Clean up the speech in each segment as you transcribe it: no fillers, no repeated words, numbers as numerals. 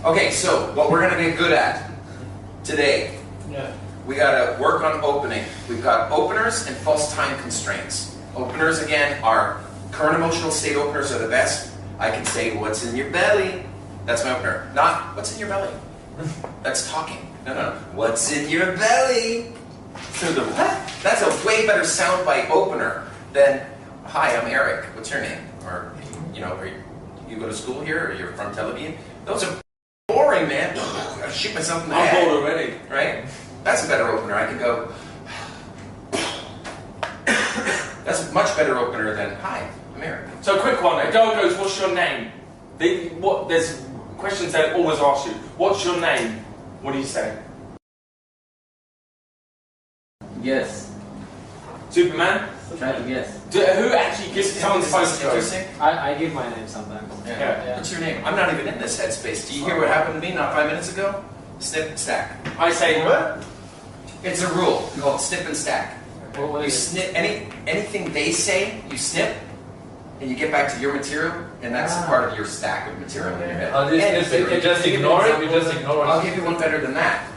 Okay, so what we're going to get good at today, we got to work on opening. We've got openers and false time constraints. Openers, again, are current emotional state openers are the best. I can say, what's in your belly? That's my opener. Not, what's in your belly? That's talking. No. What's in your belly? So that's a way better soundbite opener than, hi, I'm Eric. What's your name? Or, you go to school here, or you're from Tel Aviv? Those are boring, man. I shoot myself in the head. I'm bored already. Right? That's a better opener. I can go. That's a much better opener than, hi, I'm Eric. So, quick one. A girl goes, what's your name? There's questions they always ask you. What's your name? What do you say? Yes. Superman? Try to guess. Who actually gives someone's interesting? I give my name sometimes. Yeah. What's your name? I'm not even in this headspace. Do you hear what happened to me not 5 minutes ago? Snip and stack. I say what? It's a rule called snip and stack. What You snip anything they say, you snip, and you get back to your material, and that's part of your stack of material in your head. You just ignore it. You just ignore it. I'll give you one better than that.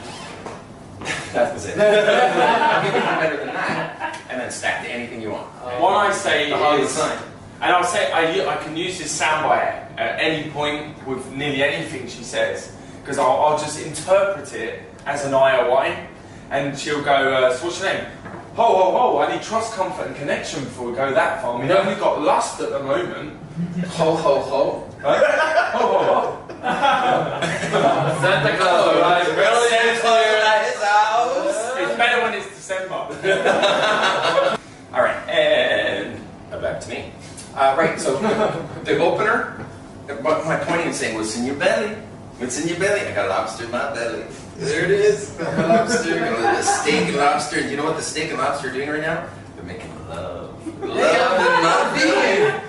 That was it. I'll give you one better than that, and then stack to anything you want. What I say is, sign. and I'll say I can use this soundbite at any point with nearly anything she says, because I'll just interpret it as an IOI, and she'll go, so what's your name? Ho, I need trust, comfort and connection before we go that far. We've only got lust at the moment. Ho, ho, ho. Right? Ho. Santa Claus arrives early and clear at his house. It's better when it's December. All right, and back to me. Right, so the opener, what my point in saying, what's in your belly? What's in your belly? I got a lobster in my belly. There it is. A lobster. The steak and lobster. And you know what the steak and lobster are doing right now? They're making love. Love in my being.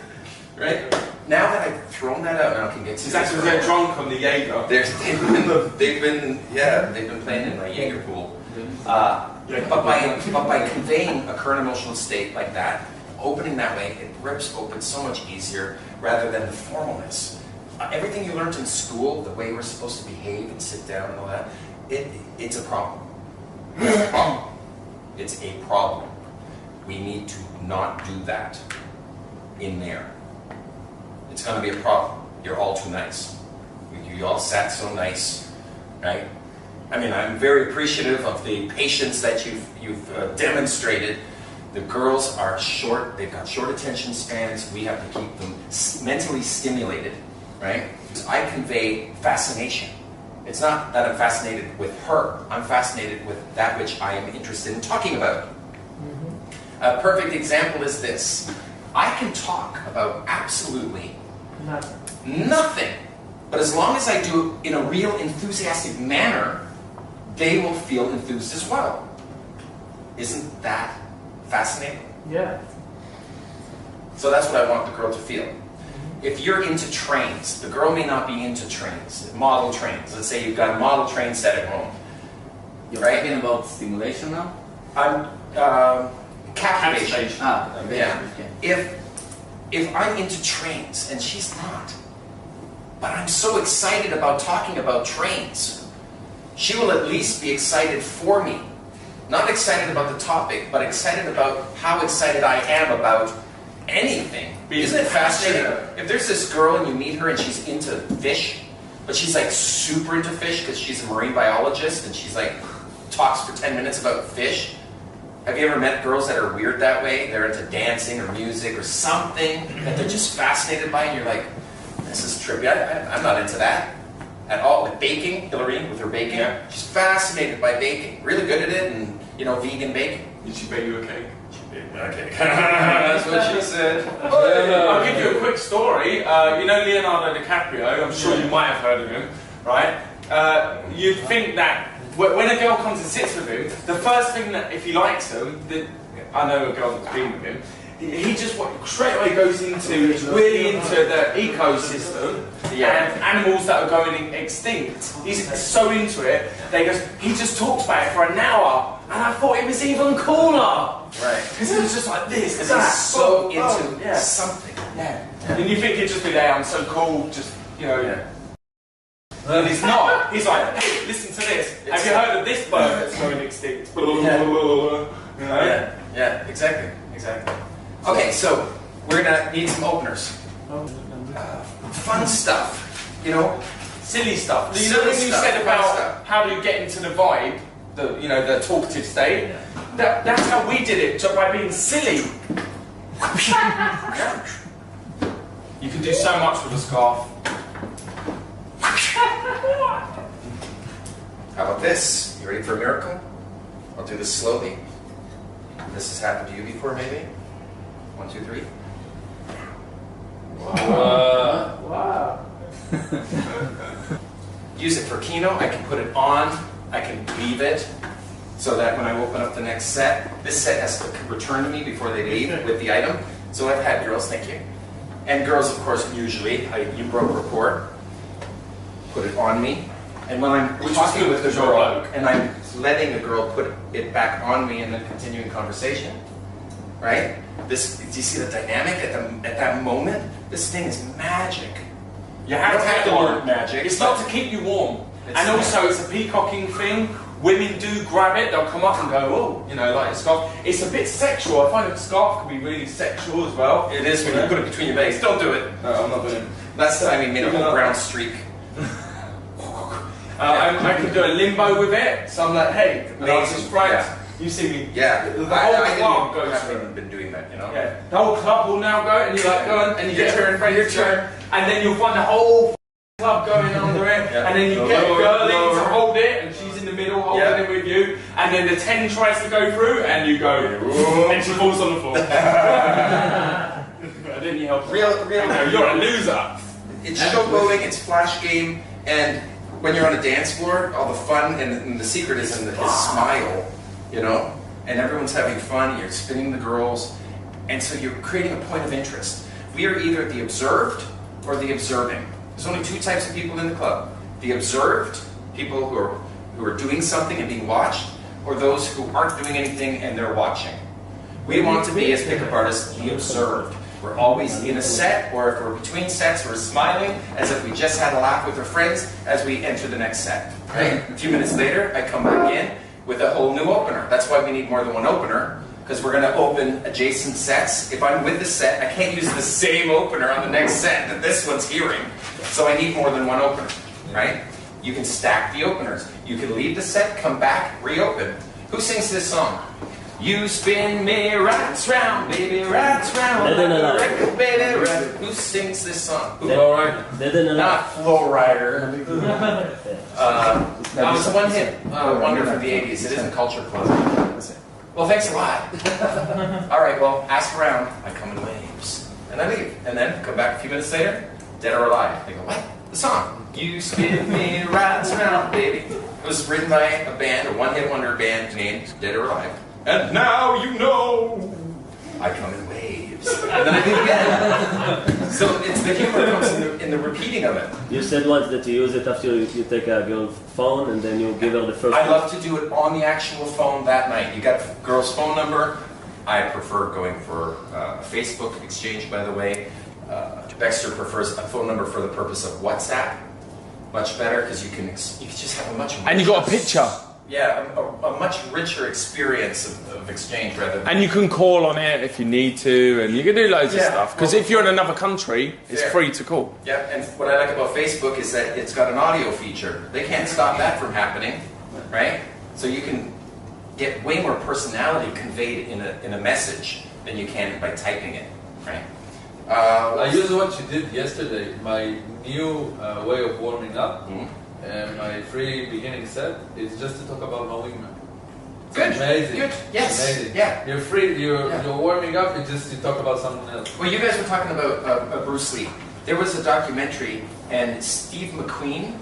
Right? Now that I've thrown that out, now I can get It's actually they're drunk on the Jaeger. They've been playing in my Jaeger pool. But by conveying a current emotional state like that, opening that way, it rips open so much easier rather than the formalness. Everything you learned in school, the way we're supposed to behave and sit down and all that, it's a problem. It's a problem. It's a problem. We need to not do that in there. It's going to be a problem. You're all too nice. You all sat so nice, right? I mean, I'm very appreciative of the patience that you've demonstrated. The girls are short. They've got short attention spans. We have to keep them mentally stimulated, right? I convey fascination. It's not that I'm fascinated with her. I'm fascinated with that which I am interested in talking about. A perfect example is this. I can talk about absolutely nothing. But as long as I do it in a real enthusiastic manner, they will feel enthused as well. Isn't that fascinating? Yeah. So that's what I want the girl to feel. If you're into trains, the girl may not be into trains, model trains. Let's say you've got a model train set at home. You're talking about stimulation now? I'm captivation. Yeah. Okay. If I'm into trains and she's not, but I'm so excited about talking about trains, she will at least be excited for me. Not excited about the topic, but excited about how excited I am about anything. Isn't it fascinating? If there's this girl and you meet her and she's into fish, but she's like super into fish because she's a marine biologist and she's like talks for 10 minutes about fish. Have you ever met girls that are weird that way? They're into dancing or music or something that they're just fascinated by, and you're like, this is trippy. I'm not into that at all. Like baking, Hillary with her baking. Yeah. She's fascinated by baking. Really good at it, and vegan baking. Did she bake you a cake? She baked me a cake. That's what she said. I'll give you a quick story. You know Leonardo DiCaprio? I'm sure you might have heard of him, right? You'd think that when a girl comes and sits with him, the first thing that, if he likes them, I know a girl that's been with him, he just straight away goes into, he's really into the ecosystem and animals that are going extinct. He's so into it that he just talks about it for an hour, and I thought it was even cooler. Right. Because it was just like this, because he's so into something. Yeah. And you think he'd just be there, I'm so cool, just, Yeah. And he's not. He's like, hey, listen to this. Have you heard of this bird that's going extinct? Yeah, exactly. Okay, so we're gonna need some openers. Fun stuff, you know. Silly stuff. You know Silly when you stuff, said fun about stuff. how do you get into the vibe, the talkative state? That's how we did it, just by being silly. You can do so much with a scarf. How about this? You ready for a miracle? I'll do this slowly. This has happened to you before, maybe? 1, 2, 3. Wow. Use it for Kino. I can put it on. I can leave it so that when I open up the next set, this set has to return to me before they leave with the item. So I've had girls, thank you. And girls, of course, usually, you broke rapport, put it on me. And when I'm talking with the girl and I'm letting the girl put it back on me and then continuing conversation, right? Do you see the dynamic at that moment? This thing is magic. You have to have have the the word word magic. It's not to keep you warm. It's And not. also, it's a peacocking thing. Women do grab it, they'll come up and go, oh, you know, like a scarf. It's a bit sexual. I find a scarf can be really sexual as well. It is when you put it between your legs. Don't do it. No, I'm not doing it. Last time he made a whole brown streak. I can do a limbo with it, so I'm like, hey, and I was just right. Yeah. You see me. Yeah, The whole club goes I through. haven't been doing that, you know? Yeah, the whole club will now go, and you're like going, and you get Yeah. your friend, your turn, and then you'll find the whole club going under it, Yeah. and then you get Lower, girlie to lower. hold it, and she's in the middle holding Yeah. it with you, and then the 10 tries to go through, and you go, and she falls on the floor. And then you help her. Real. You're a loser. It's showboating, it's flash game, and when you're on a dance floor, all the fun and the secret is in the smile, you know? And everyone's having fun, you're spinning the girls, and so you're creating a point of interest. We are either the observed or the observing. There's only 2 types of people in the club. The observed, people who are doing something and being watched, or those who aren't doing anything and they're watching. We want to be, as pickup artists, the observed. We're always in a set, or if we're between sets, we're smiling as if we just had a laugh with our friends as we enter the next set. Right? A few minutes later, I come back in with a whole new opener. That's why we need more than one opener, because we're going to open adjacent sets. If I'm with the set, I can't use the same opener on the next set that this one's hearing. So I need more than one opener, right? You can stack the openers. You can leave the set, come back, reopen. Who sings this song? You spin me right round, baby, right round. Dead and Alive. Record, baby, right. Who sings this song? Who? Dead and Alive. Not Flow Rider. That was a one-hit wonder from the 80s. It isn't Culture Club. Well, thanks a lot. All right, well, ask around. I come in waves. And I leave. And then come back a few minutes later, dead or alive. They go, what? The song. You spin me right round, baby. It was written by a band, a one-hit wonder band named Dead or Alive. And now you know I come in waves. And then I do it again. So it's the humor comes in the repeating of it. You said once that you use it after you take a girl's phone and then you give her the first I one. love to do it on the actual phone that night. You got a girl's phone number. I prefer going for Facebook exchange, by the way. Baxter prefers a phone number for the purpose of WhatsApp. Much better because you can just have a much And you got a picture. Yeah, a much richer experience of exchange rather than... And you can call on it if you need to, and you can do loads of Yeah, stuff. Because well, if you're in another country, it's fair. free to call. Yeah, and what I like about Facebook is that it's got an audio feature. They can't stop that from happening, right? So you can get way more personality conveyed in a message than you can by typing it, right? I use what you did yesterday, my new way of warming up. My free beginning set is just to talk about my wingman. It's Good. amazing. Good. Yes. It's amazing. Yeah. You're free. You're Yeah. warming up. You talk about something else. Well, you guys were talking about Bruce Lee. There was a documentary, and Steve McQueen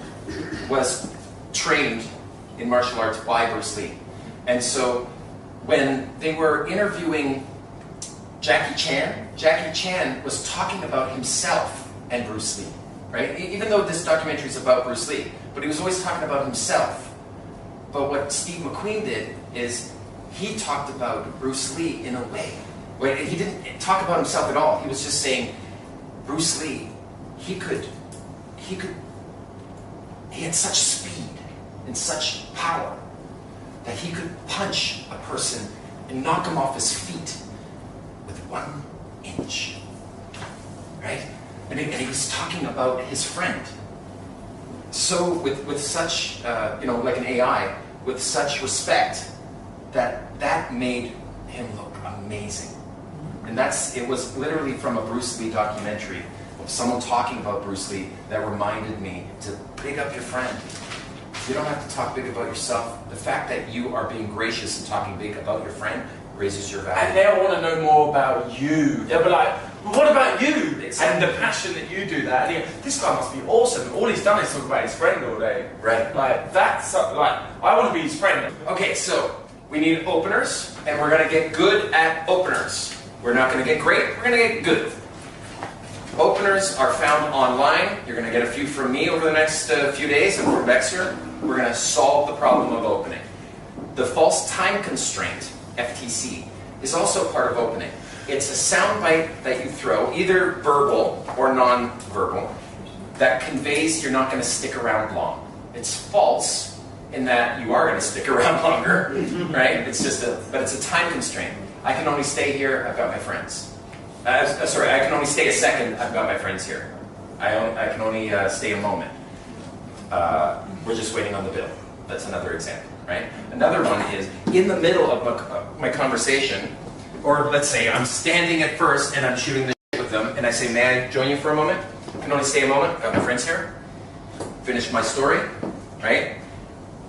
was trained in martial arts by Bruce Lee. And so when they were interviewing Jackie Chan was talking about himself and Bruce Lee, right? Even though this documentary is about Bruce Lee, but he was always talking about himself. But what Steve McQueen did is he talked about Bruce Lee in a way. Where he didn't talk about himself at all. He was just saying, Bruce Lee, he could he had such speed and such power that he could punch a person and knock him off his feet with 1 inch. Right? And he was talking about his friend. So with such, like an AI, with such respect, that made him look amazing. And it was literally from a Bruce Lee documentary of someone talking about Bruce Lee that reminded me to big up your friend. You don't have to talk big about yourself. The fact that you are being gracious and talking big about your friend raises your value. And they'll want to know more about you. They'll be like, well, what about you? Exactly. And the passion that you do that. And this guy must be awesome. All he's done is talk about his friend all day. Right. Like, I want to be his friend. Okay, so we need openers, and we're going to get good at openers. We're not going to get great, we're going to get good. Openers are found online. You're going to get a few from me over the next few days, and from Bex here. We're going to solve the problem of opening. The false time constraint, FTC, is also part of opening. It's a sound bite that you throw, either verbal or non-verbal, that conveys you're not going to stick around long. It's false in that you are going to stick around longer, right? It's but it's a time constraint. I can only stay here, I've got my friends. Sorry, I can only stay a second, I've got my friends here. I can only stay a moment. We're just waiting on the bill. That's another example, right? Another one is, in the middle of my conversation, or let's say I'm standing at first and I'm shooting the shit with them, and I say, may I join you for a moment? I can only stay a moment, I've got my friends here. Finish my story, right?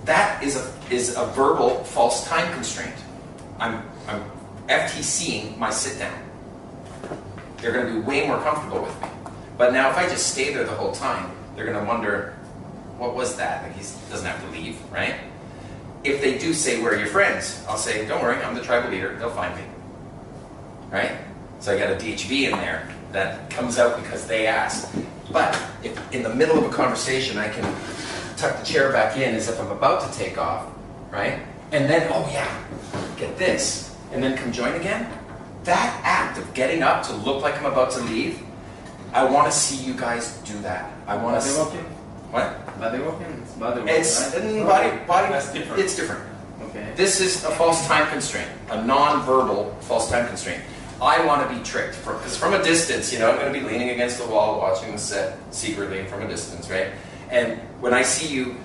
That is a verbal false time constraint. I'm FTCing my sit down. They're going to be way more comfortable with me. But now if I just stay there the whole time, they're going to wonder, what was that? Like, he doesn't have to leave, right? If they do say, where are your friends? I'll say, don't worry, I'm the tribal leader, they'll find me. Right? So I got a DHB in there that comes out because they asked. But if in the middle of a conversation I can tuck the chair back in as if I'm about to take off, right? And then, oh yeah, get this, and then come join again. That act of getting up to look like I'm about to leave, I want to see you guys do that. I want to see. What? Body walking? It's body walking, It's right? body. That's different. It's different. Okay. This is a false time constraint, a non-verbal false time constraint. I want to be tricked because from a distance, I'm going to be leaning against the wall watching the set secretly from a distance, right? And when I see you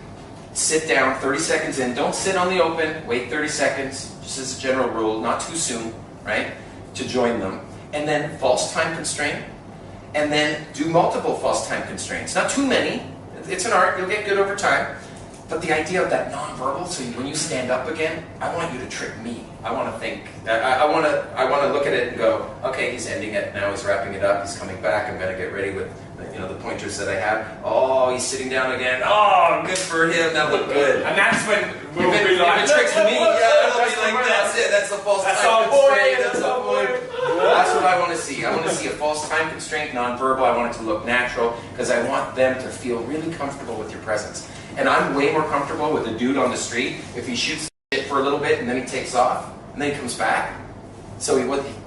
sit down 30 seconds in, don't sit on the open, wait 30 seconds, just as a general rule, not too soon, right? To join them. And then false time constraint, and then do multiple false time constraints. Not too many. It's an art, you'll get good over time. But the idea of that non-verbal, so when you stand up again, I want you to trick me. I want to think, I want to look at it and go, okay, he's ending it, now he's wrapping it up, he's coming back, I'm going to get ready with the pointers that I have. Oh, he's sitting down again. Oh, good for him, that looked good. And that's when we'll be like, if it tricks me, it'll be like, that's it, that's the false time constraint, that's the point. That's what I want to see. I want to see a false time constraint, non-verbal. I want it to look natural because I want them to feel really comfortable with your presence. And I'm way more comfortable with a dude on the street if he shoots shit for a little bit and then he takes off and then he comes back. So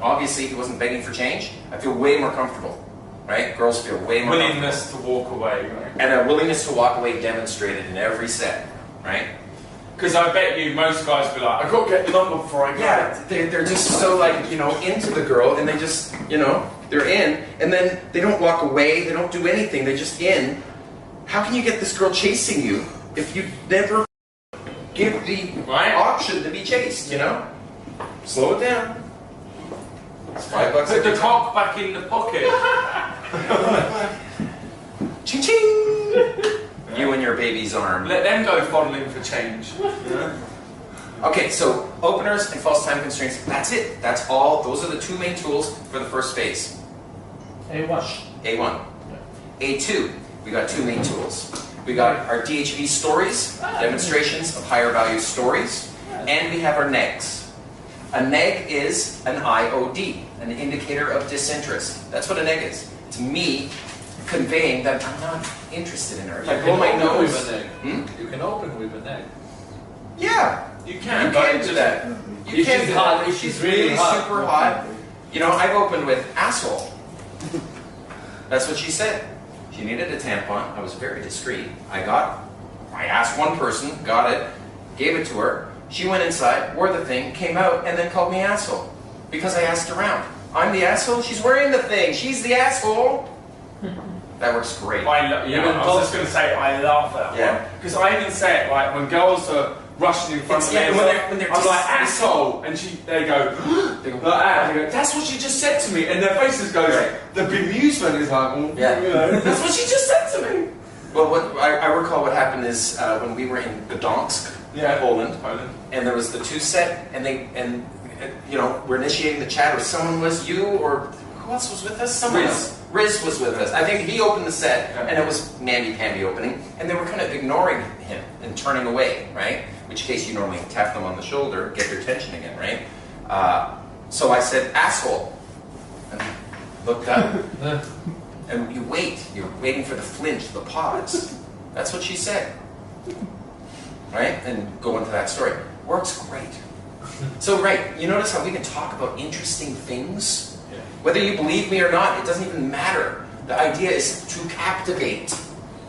obviously he wasn't begging for change. I feel way more comfortable, right? Girls feel way more willingness to walk away, right? And a willingness to walk away demonstrated in every set, right? Because I bet you most guys be like, I've got to get the number before I go. Yeah, they're just so into the girl, and they just, they're in, and then they don't walk away, they don't do anything, they're just in. How can you get this girl chasing you if you never give the option to be chased, Slow it down. It's $5 Put every the time. cock back in the pocket. Ching ching! You and your baby's arm. Let them go fondling for change. Okay, so openers and false time constraints, that's it. That's all. Those are the two main tools for the first phase. A1. A1. A2, we got two main tools. We got our DHV stories, demonstrations of higher value stories, and we have our negs. A neg is an IOD, an indicator of disinterest. That's what a neg is. It's me conveying that I'm not interested in her. If I blow my nose. With an egg. You can open with an egg. Yeah, You can, you but can do that. You If can she's do hot, that. if she's really super hot. I've opened with asshole. That's what she said. She needed a tampon. I was very discreet. I got I asked one person, got it, gave it to her. She went inside, wore the thing, came out, and then called me asshole. Because I asked around. I'm the asshole? She's wearing the thing. She's the asshole. That works great. I was just going to say, I laugh at that one. Because I even say it, like, when girls are rushing in front of me, when they're I'm like, asshole! And they go, like that. They go, that's what she just said to me. And their faces go, the bemusement is like, you know, that's what she just said to me. Well, what I recall what happened is when we were in Gdansk, Poland, and there was the two set, and you know, we're initiating the chat, or someone was you, or who else was with us? Someone else. Riz was with us. I think he opened the set, and it was namby-pamby opening, and they were kind of ignoring him and turning away, right? In which case you normally tap them on the shoulder, get their attention again, right? So I said, asshole, and looked up. And you wait. You're waiting for the flinch, the pause. That's what she said. Right? And go into that story. Works great. So, right, you notice how we can talk about interesting things? Yeah. Whether you believe me or not, it doesn't even matter. The idea is to captivate.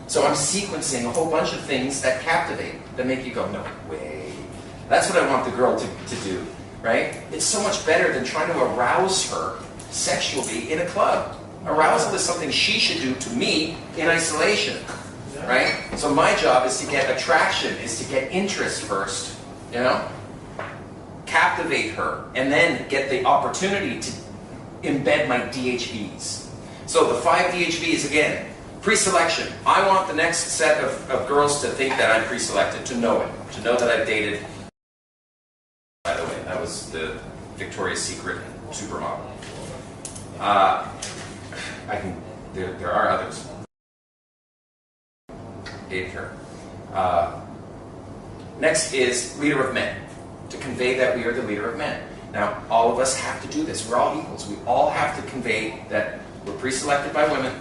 So I'm sequencing a whole bunch of things that captivate, that make you go, no way. That's what I want the girl to do, right? It's so much better than trying to arouse her sexually in a club. Arousal is something she should do to me in isolation, right? So my job is to get attraction, is to get interest first, you know? Captivate her, and then get the opportunity to embed my DHVs. So the 5 DHVs, again, pre-selection. I want the next set of girls to think that I'm pre-selected, to know it, to know that I've dated. By the way, that was the Victoria's Secret supermodel. There are others. Dated her. Next is leader of men, to convey that we are the leader of men. Now, all of us have to do this. We're all equals. We all have to convey that we're pre-selected by women,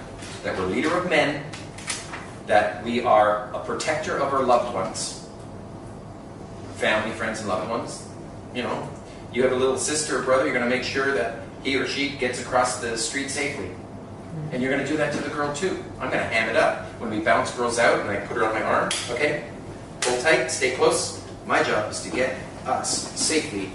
that we're leader of men, that we are a protector of our loved ones, family, friends, and loved ones. You know, you have a little sister or brother, you're going to make sure that he or she gets across the street safely. And you're going to do that to the girl too. I'm going to ham it up. When we bounce girls out and I put her on my arm, okay, hold tight, stay close. My job is to get us safely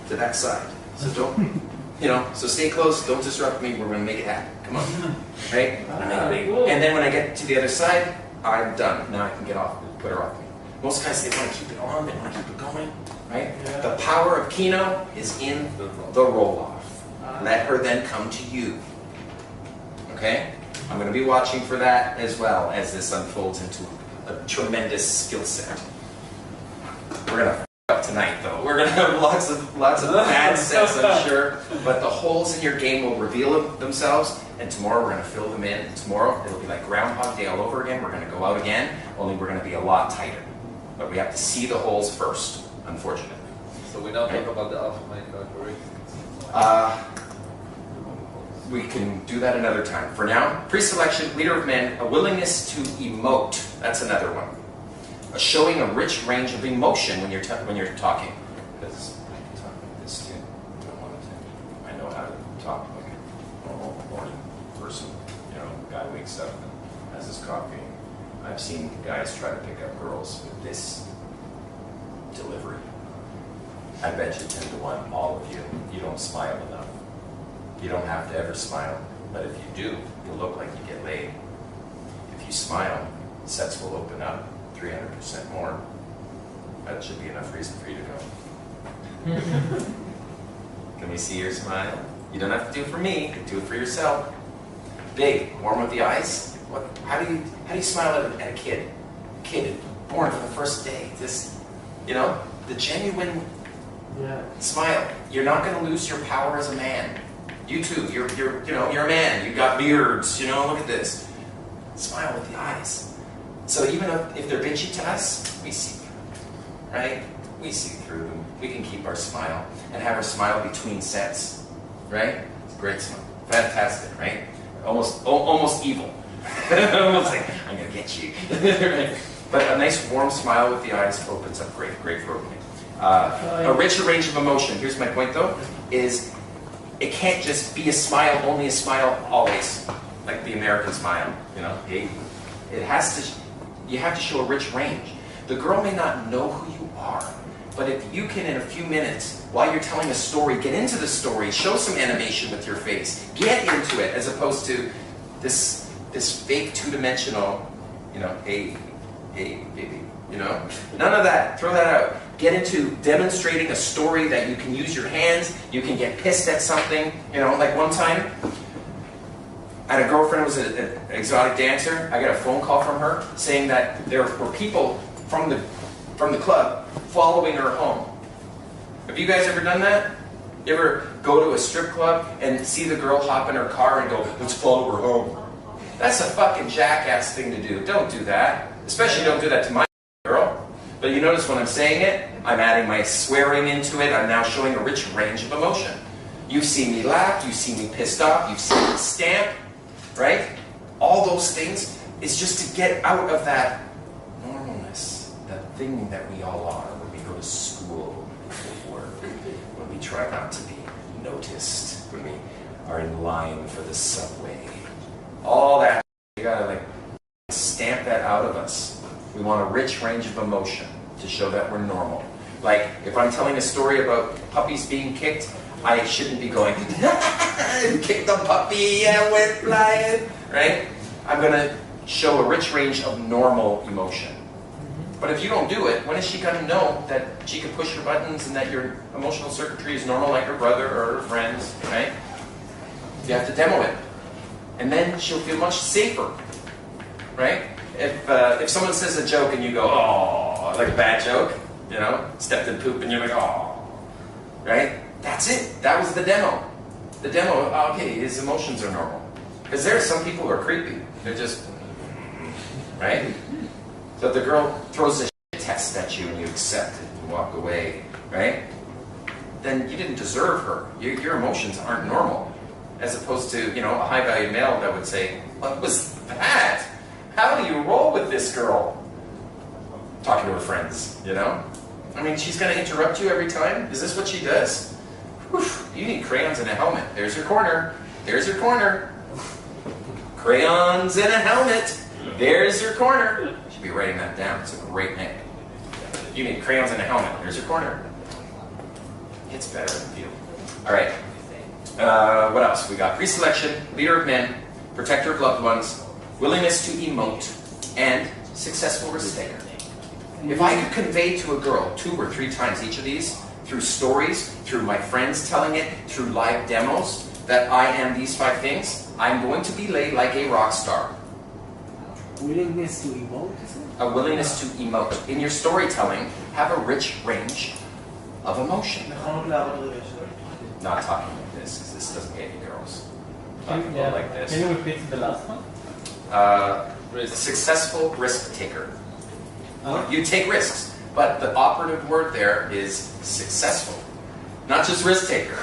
to that side. So don't, you know, so stay close, don't disrupt me, we're going to make it happen. Come on, right? And then when I get to the other side, I'm done. Now I can get off, put her off me. Most guys, they want to keep it on, they want to keep it going, right? Yeah. The power of Kino is in the roll-off. Let her then come to you. Okay? I'm going to be watching for that as well as this unfolds into a tremendous skill set. We're going to f up tonight, though. We're going to have lots of bad sets, I'm sure. But the holes in your game will reveal themselves, and tomorrow we're going to fill them in. And tomorrow it'll be like Groundhog Day all over again. We're going to go out again, only we're going to be a lot tighter. But we have to see the holes first, unfortunately. So we now talk about the alpha male characteristics. We can do that another time. For now, pre-selection, leader of men, a willingness to emote. That's another one. Showing a rich range of emotion when you're talking. Because I talk like this too. I don't want to. I know how to talk like a normal morning person. You know, guy wakes up and has his coffee. I've seen guys try to pick up girls with this delivery. I bet you 10 to 1, all of you, you don't smile enough. You don't have to ever smile, but if you do, you'll look like you get laid. If you smile, sets will open up 300% more. That should be enough reason for you to go. Can we see your smile? You don't have to do it for me, you can do it for yourself. Big, warm with the eyes. What? How do you smile at a kid? Kid born for the first day. This, you know, the genuine smile. You're not going to lose your power as a man. You too, you're a man, you've got beards, you know, look at this. Smile with the eyes. So even if they're bitchy to us, we see through them, right? We see through them. We can keep our smile and have our smile between sets, right? It's a great smile. Fantastic, right? Almost evil. Almost like, I'm gonna get you. Right? But a nice warm smile with the eyes opens up great for opening. A richer range of emotion. Here's my point though, is it can't just be a smile, only a smile, always. Like the American smile, you know. It has to, you have to show a rich range. The girl may not know who you are, but if you can, in a few minutes, while you're telling a story, get into the story, show some animation with your face, get into it, as opposed to this fake two-dimensional, hey, baby, None of that. Throw that out. Get into demonstrating a story that you can use your hands, you can get pissed at something. Like one time, I had a girlfriend who was an exotic dancer. I got a phone call from her saying that there were people from the club following her home. Have you guys ever done that? You ever go to a strip club and see the girl hop in her car and go, let's follow her home? That's a fucking jackass thing to do. Don't do that. Especially don't do that to my girl. But you notice when I'm saying it, I'm adding my swearing into it. I'm now showing a rich range of emotion. You've seen me laugh, you've seen me pissed off, you've seen me stamp, right? All those things is just to get out of that normalness, that thing that we all are when we go to school, when we go to work, when we try not to be noticed, when we are in line for the subway. All that, you gotta stamp that out of us. We want a rich range of emotion to show that we're normal. Like, if I'm telling a story about puppies being kicked, I shouldn't be going, kick the puppy, yeah, we're flying, right? I'm gonna show a rich range of normal emotion. But if you don't do it, when is she gonna know that she can push her buttons and that your emotional circuitry is normal like her brother or her friends, right? You have to demo it. And then she'll feel much safer, right? If someone says a joke and you go, oh, like a bad joke, stepped in poop and you're like, oh, right? That's it. That was the demo. The demo, okay, his emotions are normal. Because there are some people who are creepy. They're just, right? So if the girl throws a shit test at you and you accept it and walk away, right? Then you didn't deserve her. Your emotions aren't normal. As opposed to, a high-value male that would say, what was that? How do you roll with this girl? Talking to her friends, I mean, she's going to interrupt you every time? Is this what she does? Whew, you need crayons and a helmet. There's your corner. There's your corner. Crayons and a helmet. There's your corner. You should be writing that down. It's a great name. You need crayons and a helmet. There's your corner. It's better than you. All right. What else? We got pre-selection, leader of men, protector of loved ones, willingness to emote, and successful risk taker. If I could convey to a girl 2 or 3 times each of these, through stories, through my friends telling it, through live demos, that I am these 5 things, I'm going to be laid like a rock star. Willingness to emote, is it? A willingness to emote. In your storytelling, have a rich range of emotion. Not talking like this, because this doesn't get any girls. Talking like this. Can you repeat the last one? Successful risk taker. You take risks, but the operative word there is successful. Not just risk taker,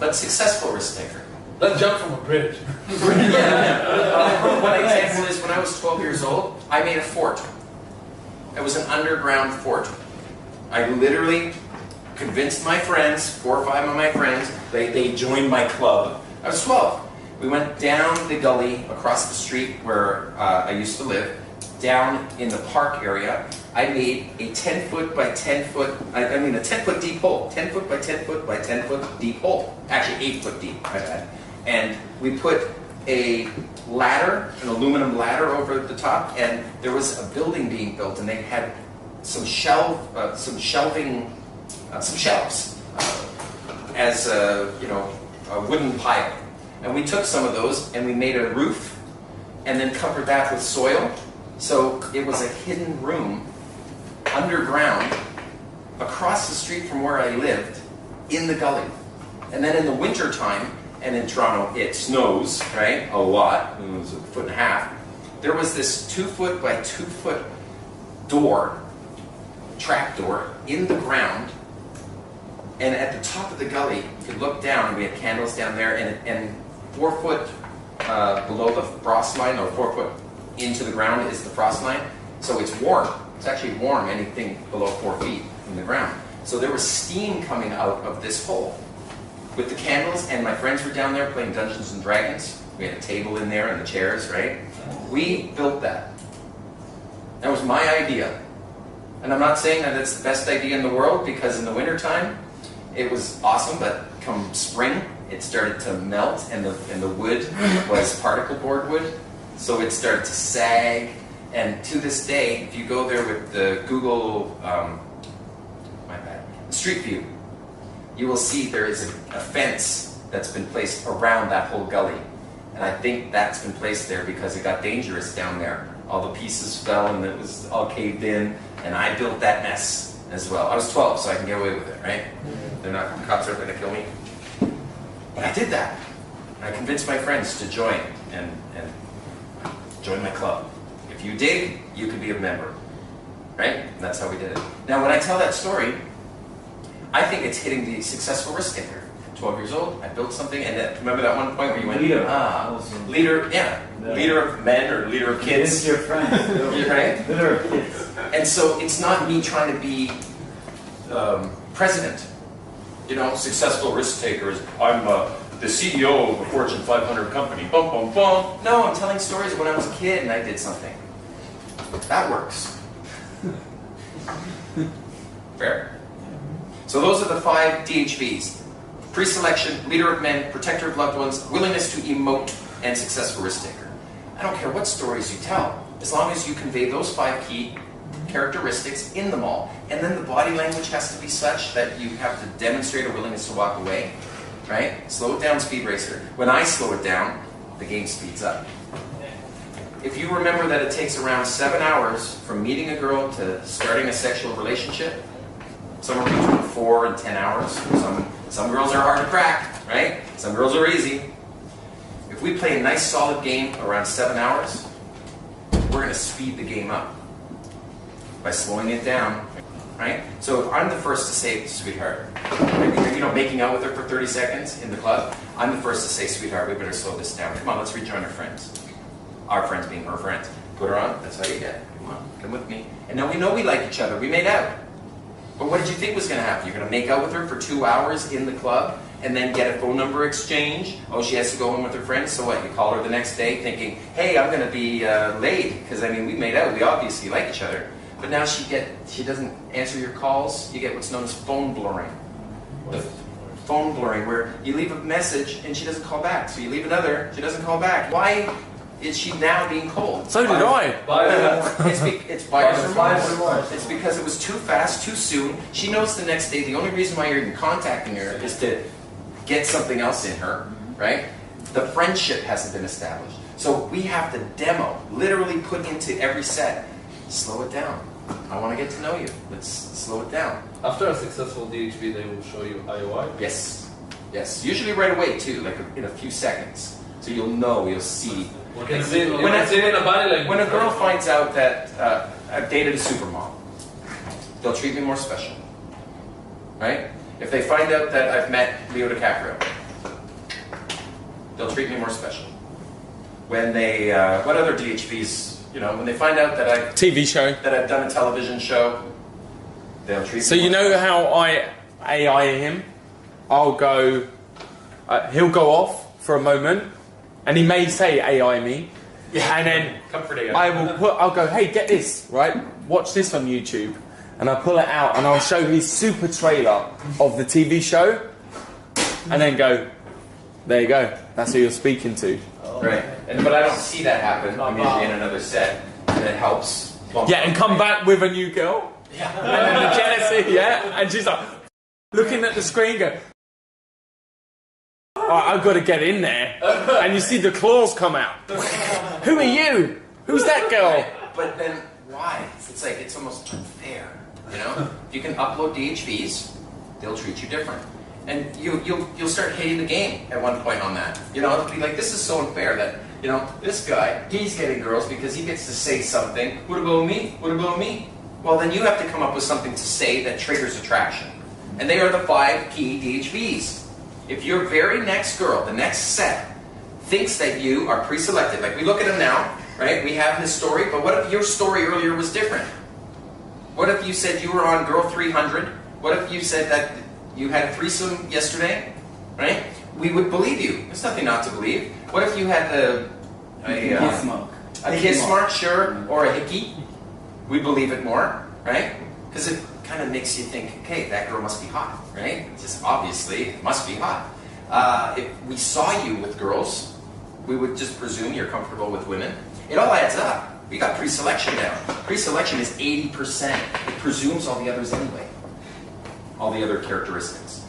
but successful risk taker. Let's jump from a bridge. One example is when I was 12 years old, I made a fort. It was an underground fort. I literally convinced my friends, 4 or 5 of my friends, they joined my club. I was 12. We went down the gully across the street where I used to live, down in the park area. I made a 10-foot by 10-foot, a 10-foot deep hole. 10 foot by 10 foot by 10 foot deep hole. Actually 8 foot deep, my bad. And we put a ladder, an aluminum ladder over the top, and there was a building being built, and they had some shelves as a wooden pile. And we took some of those and we made a roof and then covered that with soil. So it was a hidden room underground across the street from where I lived in the gully. And then in the winter time, and in Toronto it snows, right? A lot. It was 1.5 feet. There was this 2 foot by 2 foot door, trap door in the ground. And at the top of the gully, you could look down, and we had candles down there, and 4 foot below the frost line, or 4 foot into the ground is the frost line. So it's warm. It's actually warm, anything below 4 feet in the ground. So there was steam coming out of this hole with the candles, and my friends were down there playing Dungeons and Dragons. We had a table in there and the chairs, right? We built that. That was my idea. And I'm not saying that it's the best idea in the world, because in the wintertime, it was awesome, but come spring, it started to melt, and the wood was particle board wood, so it started to sag. And to this day, if you go there with the Google, Street View, you will see there is a fence that's been placed around that whole gully. And I think that's been placed there because it got dangerous down there. All the pieces fell and it was all caved in, and I built that mess as well. I was 12, so I can get away with it, right? They're not, the cops aren't going to kill me. But I did that. I convinced my friends to join and join my club. If you dig, you could be a member, right? And that's how we did it. Now, when I tell that story, I think it's hitting the successful risk taker. 12 years old, I built something, and remember that one point where you went, leader, yeah, leader of men or leader of kids. It's your friend. Right? Leader of kids. And so it's not me trying to be president. You know, successful risk takers. I'm the CEO of a Fortune 500 company. Bum, bum, bum. No, I'm telling stories of when I was a kid and I did something. That works. Fair? So those are the 5 DHVs. Pre-selection, leader of men, protector of loved ones, willingness to emote, and successful risk taker. I don't care what stories you tell, as long as you convey those 5 key characteristics in them all. And then the body language has to be such that you have to demonstrate a willingness to walk away, right? Slow it down, speed racer. When I slow it down, the game speeds up. If you remember that it takes around 7 hours from meeting a girl to starting a sexual relationship, somewhere between 4 and 10 hours. Some girls are hard to crack, right? Some girls are easy. If we play a nice solid game around 7 hours, we're going to speed the game up by slowing it down, right? So if I'm the first to say, sweetheart, you know, making out with her for 30 seconds in the club, I'm the first to say, sweetheart, we better slow this down. Come on, let's rejoin our friends. Our friends being her friends. Put her on, that's how you get it. Come on, come with me. And now we know we like each other. We made out. But what did you think was going to happen? You're going to make out with her for 2 hours in the club and then get a phone number exchange? Oh, she has to go home with her friends? So what? You call her the next day thinking, hey, I'm going to be late because, I mean, we made out. We obviously like each other. But now she doesn't answer your calls. You get what's known as phone blurring. The phone blurring, where you leave a message and she doesn't call back. So you leave another, she doesn't call back. Why is she now being cold? So did I. It's buyer's remorse. It's because it was too fast, too soon. She knows the next day the only reason why you're even contacting her is to get something else in her, right? The friendship hasn't been established. So we have to demo, literally put into every set. Slow it down. I want to get to know you. Let's slow it down. After a successful DHB, they will show you IOI? Yes. Yes. Usually right away too, like in a few seconds. So you'll know, you'll see. When a girl finds out that I've dated a supermodel, they'll treat me more special, right? If they find out that I've met Leo DiCaprio, they'll treat me more special. When they, what other DHVs, you know, when they find out that I've done a television show, they'll treat me So more you know special. how I AI him? I'll go, he'll go off for a moment, and he may say AI me, and then I'll go, hey, get this, right? Watch this on YouTube, and I'll pull it out, and I'll show his super trailer of the TV show, and then go, there you go, that's who you're speaking to. Right, but I don't see that happen. I'm usually in another set, and it helps. Yeah, and come back with a new girl. Yeah. And then the jealousy, yeah, and she's like, looking at the screen, go, oh, I've got to get in there. And you see the claws come out. Who are you? Who's that girl? But then, why? It's like, it's almost unfair, you know? If you can upload DHVs, they'll treat you different. And you'll start hating the game at one point on that. You know, it'll be like, this is so unfair that, you know, this guy, he's getting girls because he gets to say something. What about me? What about me? Well, then you have to come up with something to say that triggers attraction. And they are the 5 key DHVs. If your very next girl, the next set, thinks that you are pre-selected, like we look at him now, right? We have his story, but what if your story earlier was different? What if you said you were on girl 300? What if you said that you had a threesome yesterday, right? We would believe you. There's nothing not to believe. What if you had a kiss mark, sure, or a hickey? We believe it more. right? Because it kind of makes you think, okay, that girl must be hot, right? Just obviously, it must be hot. If we saw you with girls, we would just presume you're comfortable with women. It all adds up. We got pre-selection now. Pre-selection is 80%. It presumes all the others anyway. All the other characteristics.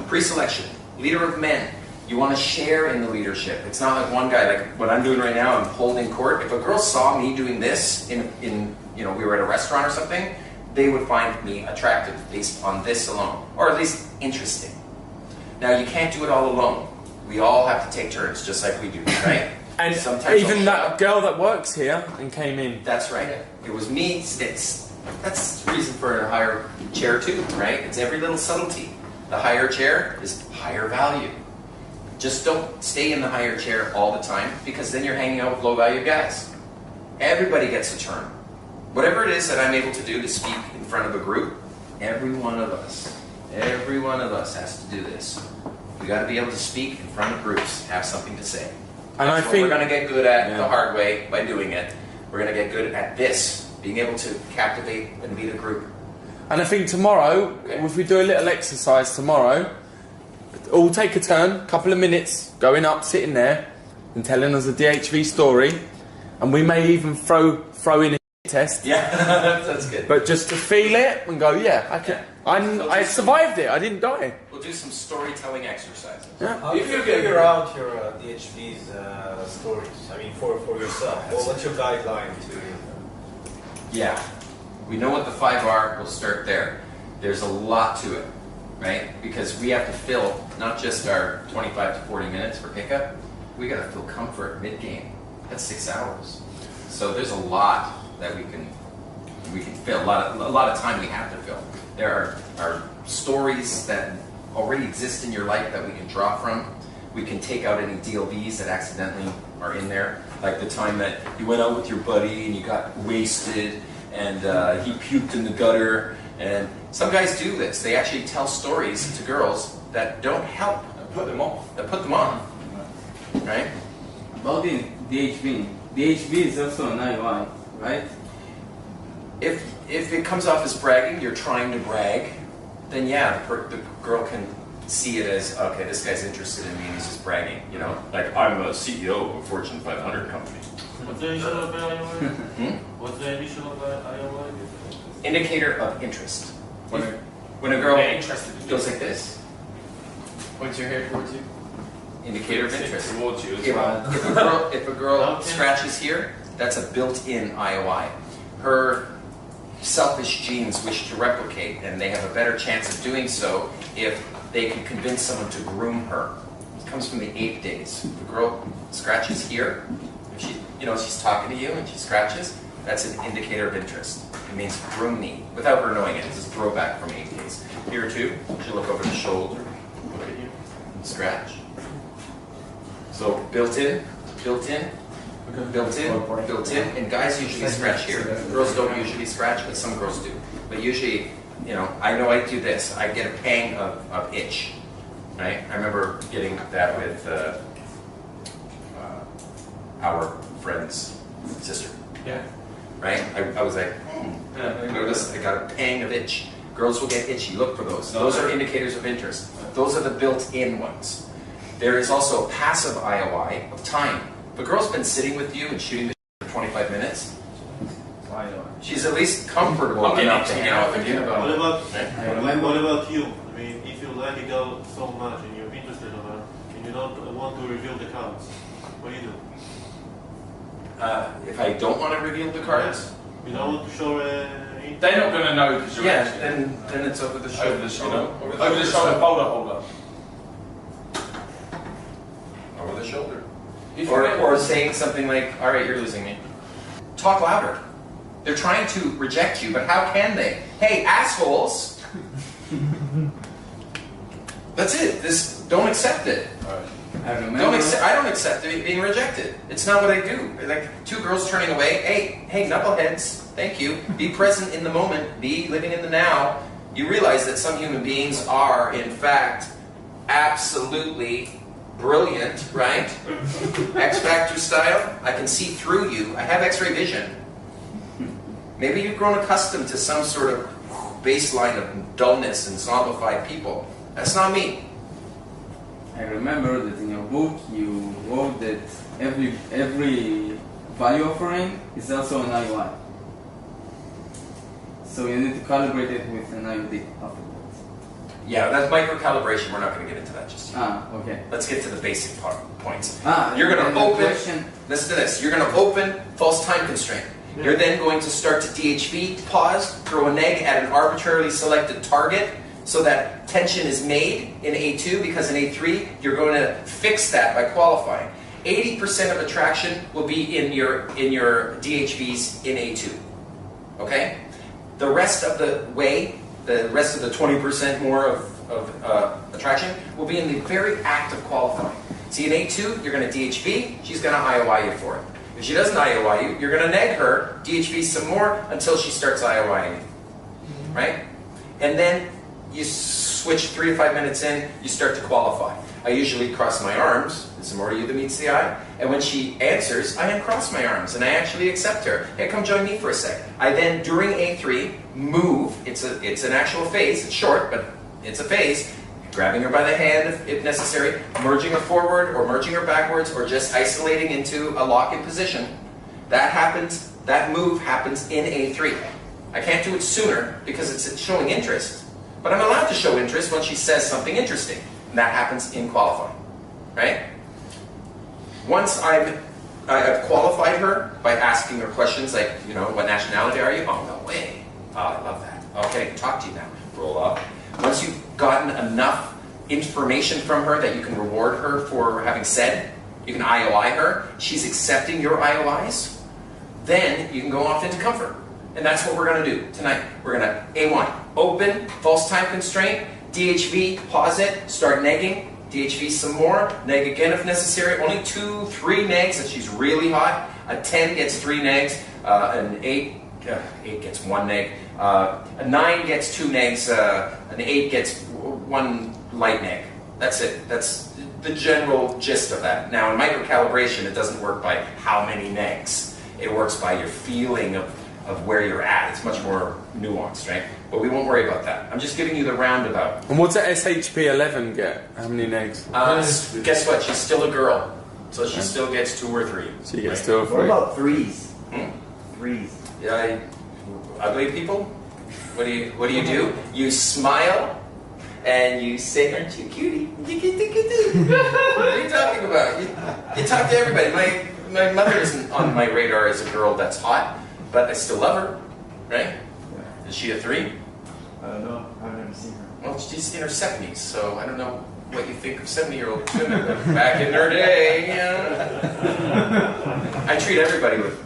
Pre-selection, leader of men. You want to share in the leadership. It's not like one guy, like what I'm doing right now, I'm holding court. If a girl saw me doing this in we were at a restaurant or something, they would find me attractive based on this alone, or at least interesting. Now, you can't do it all alone. We all have to take turns, just like we do, right? And sometimes even that girl that works here and came in. That's right. It was me. That's the reason for a higher chair too, right? It's every little subtlety. The higher chair is higher value. Just don't stay in the higher chair all the time, because then you're hanging out with low-value guys. Everybody gets a turn. Whatever it is that I'm able to do to speak in front of a group, every one of us has to do this. We got to be able to speak in front of groups, have something to say. And That's what we're going to get good at the hard way by doing it. We're going to get good at this, being able to captivate and lead a group. And I think tomorrow, if we do a little exercise tomorrow, all take a turn, couple of minutes, going up, sitting there, and telling us a DHV story, and we may even throw in a test. Yeah, that's good. But just to feel it and go, I survived it. I didn't die. We'll do some storytelling exercises. Yeah. How do you figure out your DHV's stories? I mean, for yourself. Well, what's your guideline to? Yeah, we know what the 5 are. We'll start there. There's a lot to it, right? Because we have to fill not just our 25 to 40 minutes for pickup. We got to fill comfort mid-game. That's 6 hours. So there's a lot that we can fill. A lot of time we have to fill. There are stories that already exist in your life that we can draw from. We can take out any DLBs that accidentally are in there, like the time that you went out with your buddy and you got wasted and he puked in the gutter. And some guys do this. They actually tell stories to girls that don't help. Put them off. That put them on. Right? About the DHV. DHV is also an IOI, right? If it comes off as bragging, you're trying to brag, then yeah, the girl can see it as, okay, this guy's interested in me and he's just bragging, you know? Like, I'm a CEO of a Fortune 500 company. What's the initial of the IOI? What's the initial of the IOI? Indicator of interest. When a girl goes like this, Points your hair towards you. indicator of interest. Towards you as If well. a girl scratches here, that's a built-in IOI. Her selfish genes wish to replicate, and they have a better chance of doing so if they can convince someone to groom her. It comes from the ape days. If the girl scratches here, if she's talking to you and she scratches, that's an indicator of interest. It means groom me, without her knowing it. It's a throwback from ape days. Here too, she'll look over the shoulder, look at you, and scratch. So built-in, built-in, built-in, and guys usually scratch here. Girls don't usually scratch, but some girls do. But usually, I know I do this. I get a pang of itch, right? I remember getting that with our friend's sister. Yeah. Right? I was like, I noticed I got a pang of itch. Girls will get itchy. Look for those. Those are indicators of interest. Those are the built-in ones. There is also a passive IOI of time. If a girl's been sitting with you and shooting the for 25 minutes, she's at least comfortable enough to hang out with you. What about you? I mean, if you like a girl so much and you're interested in her and you don't want to reveal the cards, what do you do? If I don't want to reveal the cards, You don't want to show They're not going to know because you're then it's over the shoulder. over the shoulder. Over the shoulder folder holder. Over the shoulder. Or saying something like, all right, you're losing me. Talk louder. They're trying to reject you, but how can they? Hey, assholes! That's it. Don't accept it. I remember. I don't accept it being rejected. It's not what I do. Like 2 girls turning away. Hey, knuckleheads. Thank you. Be present in the moment. Be living in the now. You realize that some human beings are, in fact, absolutely brilliant, right? X Factor style. I can see through you. I have X-ray vision. Maybe you've grown accustomed to some sort of baseline of dullness and zombified people. That's not me. I remember that in your book you wrote that every value offering is also an IOI. So you need to calibrate it with an IOD afterwards. Yeah, that's micro-calibration. We're not going to get into that just yet. Okay. Let's get to the basic points. You're going to open, question. listen to this, you're going to open false time constraint. You're then going to start to DHV, pause, throw a neg at an arbitrarily selected target so that tension is made in A2, because in A3 you're going to fix that by qualifying. 80% of attraction will be in your DHVs in A2. Okay? The rest of the way, the rest of the 20% more of attraction will be in the very act of qualifying. See, in A2, you're going to DHV, she's going to IOI you for it. If she doesn't IOI you, you're going to neg her, DHV some more until she starts IOIing you. Right? And then you switch 3 to 5 minutes in, you start to qualify. I usually cross my arms, it's more to you that meets the eye, and when she answers, I uncross my arms and I actually accept her. Hey, come join me for a sec. I then, during A3, move, it's an actual phase, it's short, but it's a phase, grabbing her by the hand if necessary, merging her forward or merging her backwards or just isolating into a lock-in position. That happens, that move happens in A3. I can't do it sooner because it's showing interest, but I'm allowed to show interest when she says something interesting. And that happens in qualifying, right? Once I've qualified her by asking her questions like, you know, what nationality are you? Oh, no way. Oh, I love that. Okay, I can talk to you now. Roll up. Once you've gotten enough information from her that you can reward her for having said, you can IOI her, she's accepting your IOIs, then you can go off into comfort. And that's what we're going to do tonight. We're going to, A1, open, false time constraint, DHV, pause it, start negging, DHV some more, neg again if necessary, only 2, 3 negs if she's really hot, a 10 gets 3 negs, an 8 gets 1 neg, a 9 gets 2 negs, an 8 gets 1 light neg. That's it. That's the general gist of that. Now in microcalibration it doesn't work by how many negs, it works by your feeling of where you're at. It's much more nuanced, right? But we won't worry about that. I'm just giving you the roundabout. And what's that SHP 11 get? How many negs? Guess what? She's still a girl, so she still gets 2 or 3. She gets 2 or 3. What about threes? Hmm? Threes. Ugly people? What do you do? You smile and you say, "Aren't you cutie?" What are you talking about? You talk to everybody. My mother isn't on my radar as a girl that's hot, but I still love her, right? Is she a 3? No, I've never seen her. Well, she's in her 70s, so I don't know what you think of 70-year-old women, but back in her day, I treat everybody with,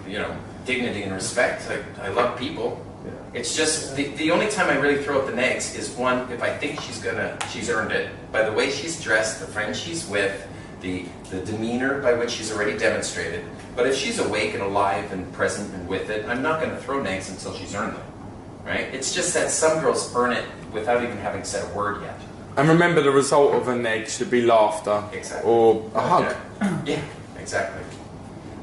dignity and respect. I love people. Yeah. It's just, the only time I really throw up the negs is one, if I think she's earned it, by the way she's dressed, the friend she's with, the demeanor by which she's already demonstrated. But if she's awake and alive and present and with it, I'm not going to throw negs until she's earned them. Right? It's just that some girls earn it without even having said a word yet. And remember, the result of a neg should be laughter. Exactly. Or a hug. Yeah, exactly.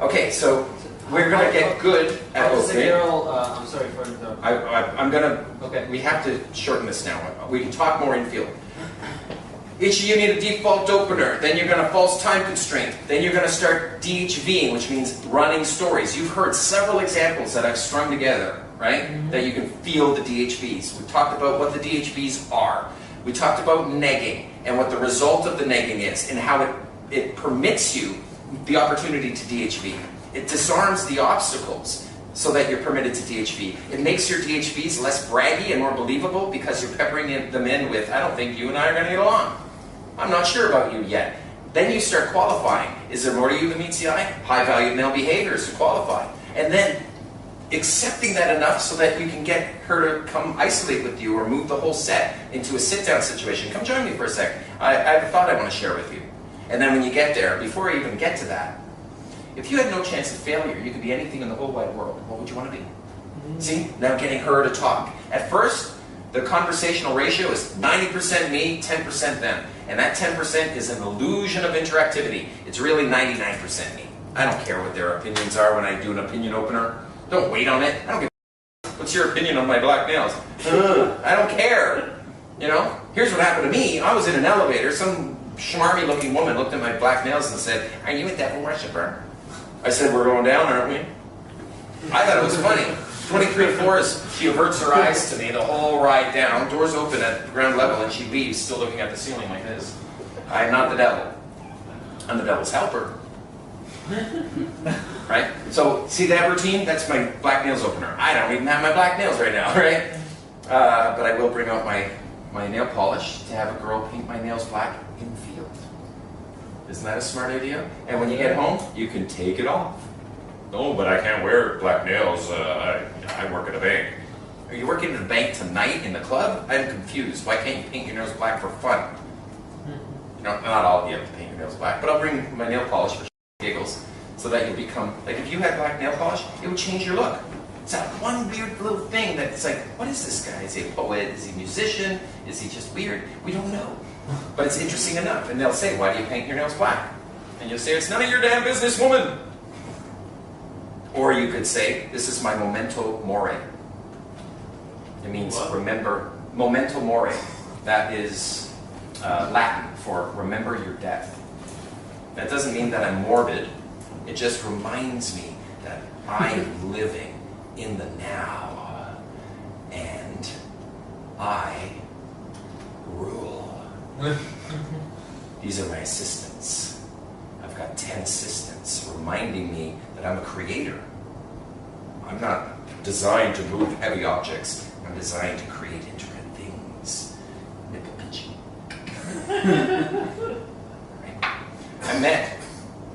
Okay, so we're going to get good at How does a opening. girl, I'm sorry for the... I'm going to, Okay. we have to shorten this now. We can talk more in field. Each of you need a default opener, then you're going to false time constraint, then you're going to start DHVing, which means running stories. You've heard several examples that I've strung together, right? Mm-hmm. That you can feel the DHVs. We talked about what the DHVs are. We talked about negging and what the result of the negging is and how it permits you the opportunity to DHV. It disarms the obstacles so that you're permitted to DHV. It makes your DHVs less braggy and more believable because you're peppering them in with, I don't think you and I are going to get along. I'm not sure about you yet. Then you start qualifying. Is there more to you than meets the eye? High-valued male behaviors to qualify. And then accepting that enough so that you can get her to come isolate with you or move the whole set into a sit-down situation. Come join me for a sec. I have a thought I want to share with you. And then when you get there, before I even get to that, if you had no chance of failure, you could be anything in the whole wide world. What would you want to be? See? Now getting her to talk. At first, the conversational ratio is 90% me, 10% them. And that 10% is an illusion of interactivity. It's really 99% me. I don't care what their opinions are when I do an opinion opener. Don't wait on it. I don't give a What's your opinion on my black nails? I don't care. You know? Here's what happened to me. I was in an elevator. Some schmarmy looking woman looked at my black nails and said, "Are you a devil worshiper?" I said, "We're going down, aren't we?" I thought it was funny. 23 floors, she averts her eyes to me the whole ride down. Doors open at ground level and she leaves still looking at the ceiling like this. I am not the devil. I'm the devil's helper. Right? So, see that routine? That's my black nails opener. I don't even have my black nails right now, right? But I will bring out my nail polish to have a girl paint my nails black in the field. Isn't that a smart idea? And when you get home, you can take it off. No, but I can't wear black nails. I work at a bank. Are you working at a bank tonight in the club? I'm confused. Why can't you paint your nails black for fun? You know, not all of you have to paint your nails black, but I'll bring my nail polish for giggles, so that you'll become, like if you had black nail polish, it would change your look. It's that one weird little thing that's like, what is this guy? Is he a poet? Is he a musician? Is he just weird? We don't know. But it's interesting enough. And they'll say, "Why do you paint your nails black?" And you'll say, "It's none of your damn business, woman." Or you could say, "This is my memento mori." It means remember, memento mori. That is Latin for remember your death. That doesn't mean that I'm morbid. It just reminds me that I'm living in the now. And I rule. These are my assistants. I've got 10 assistants reminding me that I'm a creator. I'm not designed to move heavy objects. I'm designed to create intricate things. Nipple pinching. I met,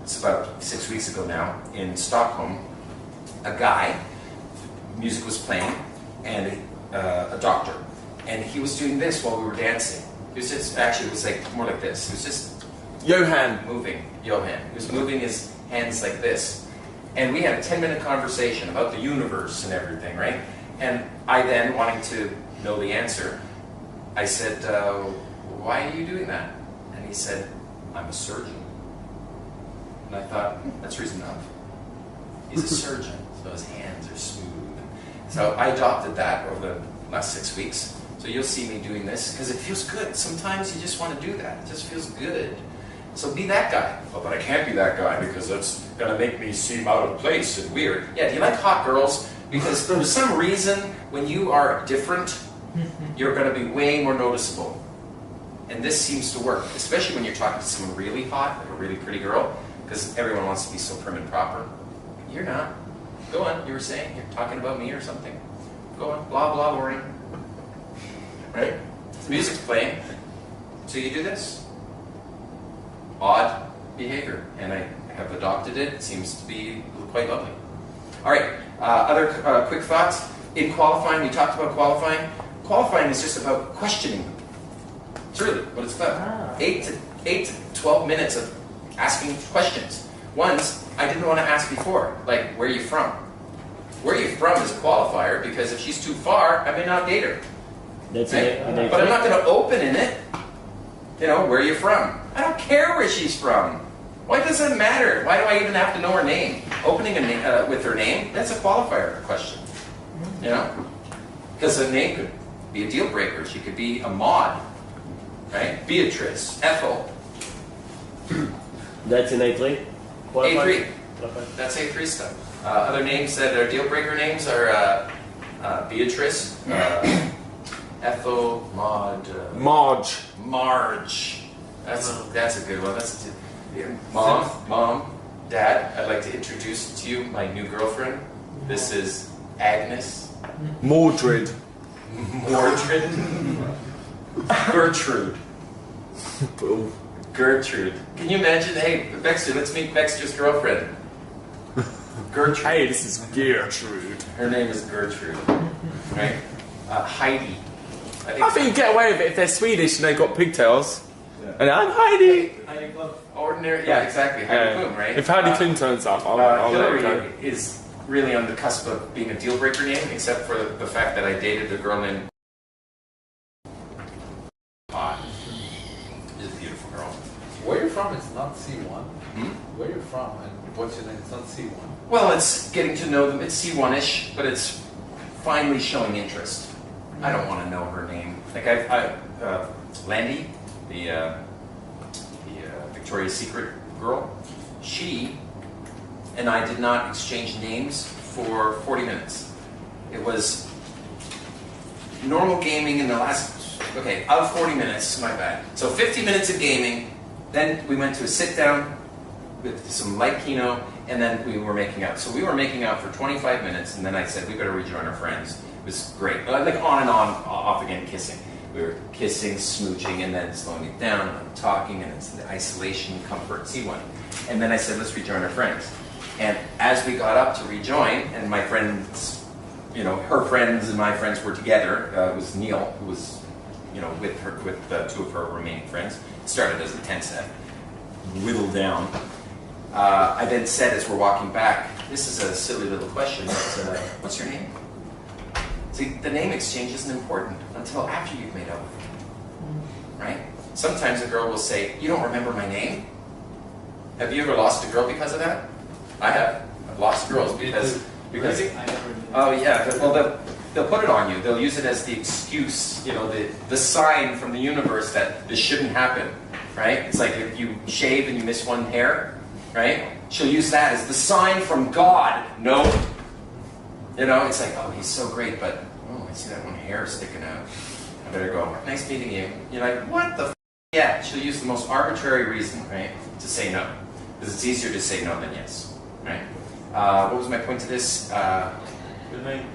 it's about 6 weeks ago now, in Stockholm, a guy, music was playing, and a doctor. And he was doing this while we were dancing. It was just, actually, it was like more like this. It was just Johan. moving, Johan. He was moving his hands like this. And we had a 10-minute conversation about the universe and everything, right? And I then, wanting to know the answer, I said, "Why are you doing that?" And he said, "I'm a surgeon." And I thought, that's reason enough. He's a surgeon, so his hands are smooth. So I adopted that over the last 6 weeks. So you'll see me doing this, because it feels good. Sometimes you just want to do that. It just feels good. So be that guy. "Oh, but I can't be that guy because that's going to make me seem out of place and weird." Yeah, do you like hot girls? Because for some reason, when you are different, you're going to be way more noticeable. And this seems to work, especially when you're talking to someone really hot, like a really pretty girl, because everyone wants to be so prim and proper. You're not. Go on, you were saying, you're talking about me or something. Go on, blah, blah, Lori. Right? The music's playing, so you do this. Odd behavior, and I have adopted it. It seems to be quite lovely. All right, other quick thoughts. In qualifying, we talked about qualifying. Qualifying is just about questioning them. It's really what it's about. 8 to 12 minutes of asking questions. Ones I didn't want to ask before, like, "Where are you from?" Where are you from is a qualifier, because if she's too far, I may not date her. That's Right? it. But I'm not going to open in it. You know, "Where are you from?" I don't care where she's from. Why does it matter? Why do I even have to know her name? Opening with her name, that's a qualifier question. You know? Because a name could be a deal breaker. She could be a Maud. Right? Beatrice, Ethel. That's in A3? A3. That's A3 stuff. Other names that are deal breaker names are Beatrice, Ethel, Maud, Marge. That's a good one. Mom, Dad. I'd like to introduce to you my new girlfriend. This is Agnes. Mordred. Gertrude. Gertrude. Can you imagine? Hey, Baxter, let's meet Baxter's girlfriend. Gertrude. Hey, this is Gertrude. Her name is Gertrude. Right? Heidi. I think you get away with it if they're Swedish and they've got pigtails. And I'm Heidi. Heidi Klum. Ordinary. Yeah, exactly. Heidi Klum, right? If Heidi Klum turns up, I'll let it go. Hillary is really on the cusp of being a deal breaker name, except for the fact that I dated a girl named She's a beautiful girl. Where you're from, it's not C1. Hmm? Where you're from and what's your name? It's not C1. Well, it's getting to know them. It's C1-ish, but it's finally showing interest. I don't want to know her name. Like Landy, the Victoria's Secret girl, she and I did not exchange names for 40 minutes. It was normal gaming in the last, okay, of 40 minutes, my bad. So 50 minutes of gaming, then we went to a sit down with some light kino, and then we were making out. So we were making out for 25 minutes, and then I said, we better rejoin our friends. It was great. Like on and on, off again, kissing. We were kissing, smooching, and then slowing it down, and talking, and it's the isolation, comfort, C1. And then I said, let's rejoin our friends. And as we got up to rejoin, and my friends, you know, her friends and my friends were together, it was Neil, who was, you know, with two of her remaining friends. It started as a 10 set, whittled down. I then said as we're walking back, this is a silly little question, but what's your name? See, the name exchange isn't important until after you've made up with them, right? Sometimes a girl will say, you don't remember my name? Have you ever lost a girl because of that? I have. I've lost girls because oh yeah, well they'll put it on you. They'll use it as the excuse, you know, the sign from the universe that this shouldn't happen, right? It's like if you shave and you miss one hair, right? She'll use that as the sign from God. No. You know, it's like, oh, he's so great, but oh, I see that one hair sticking out. I better go. Nice meeting you. You're like, what the f? Yeah, she'll use the most arbitrary reason, right, to say no. Because it's easier to say no than yes, right? What was my point to this? Good name.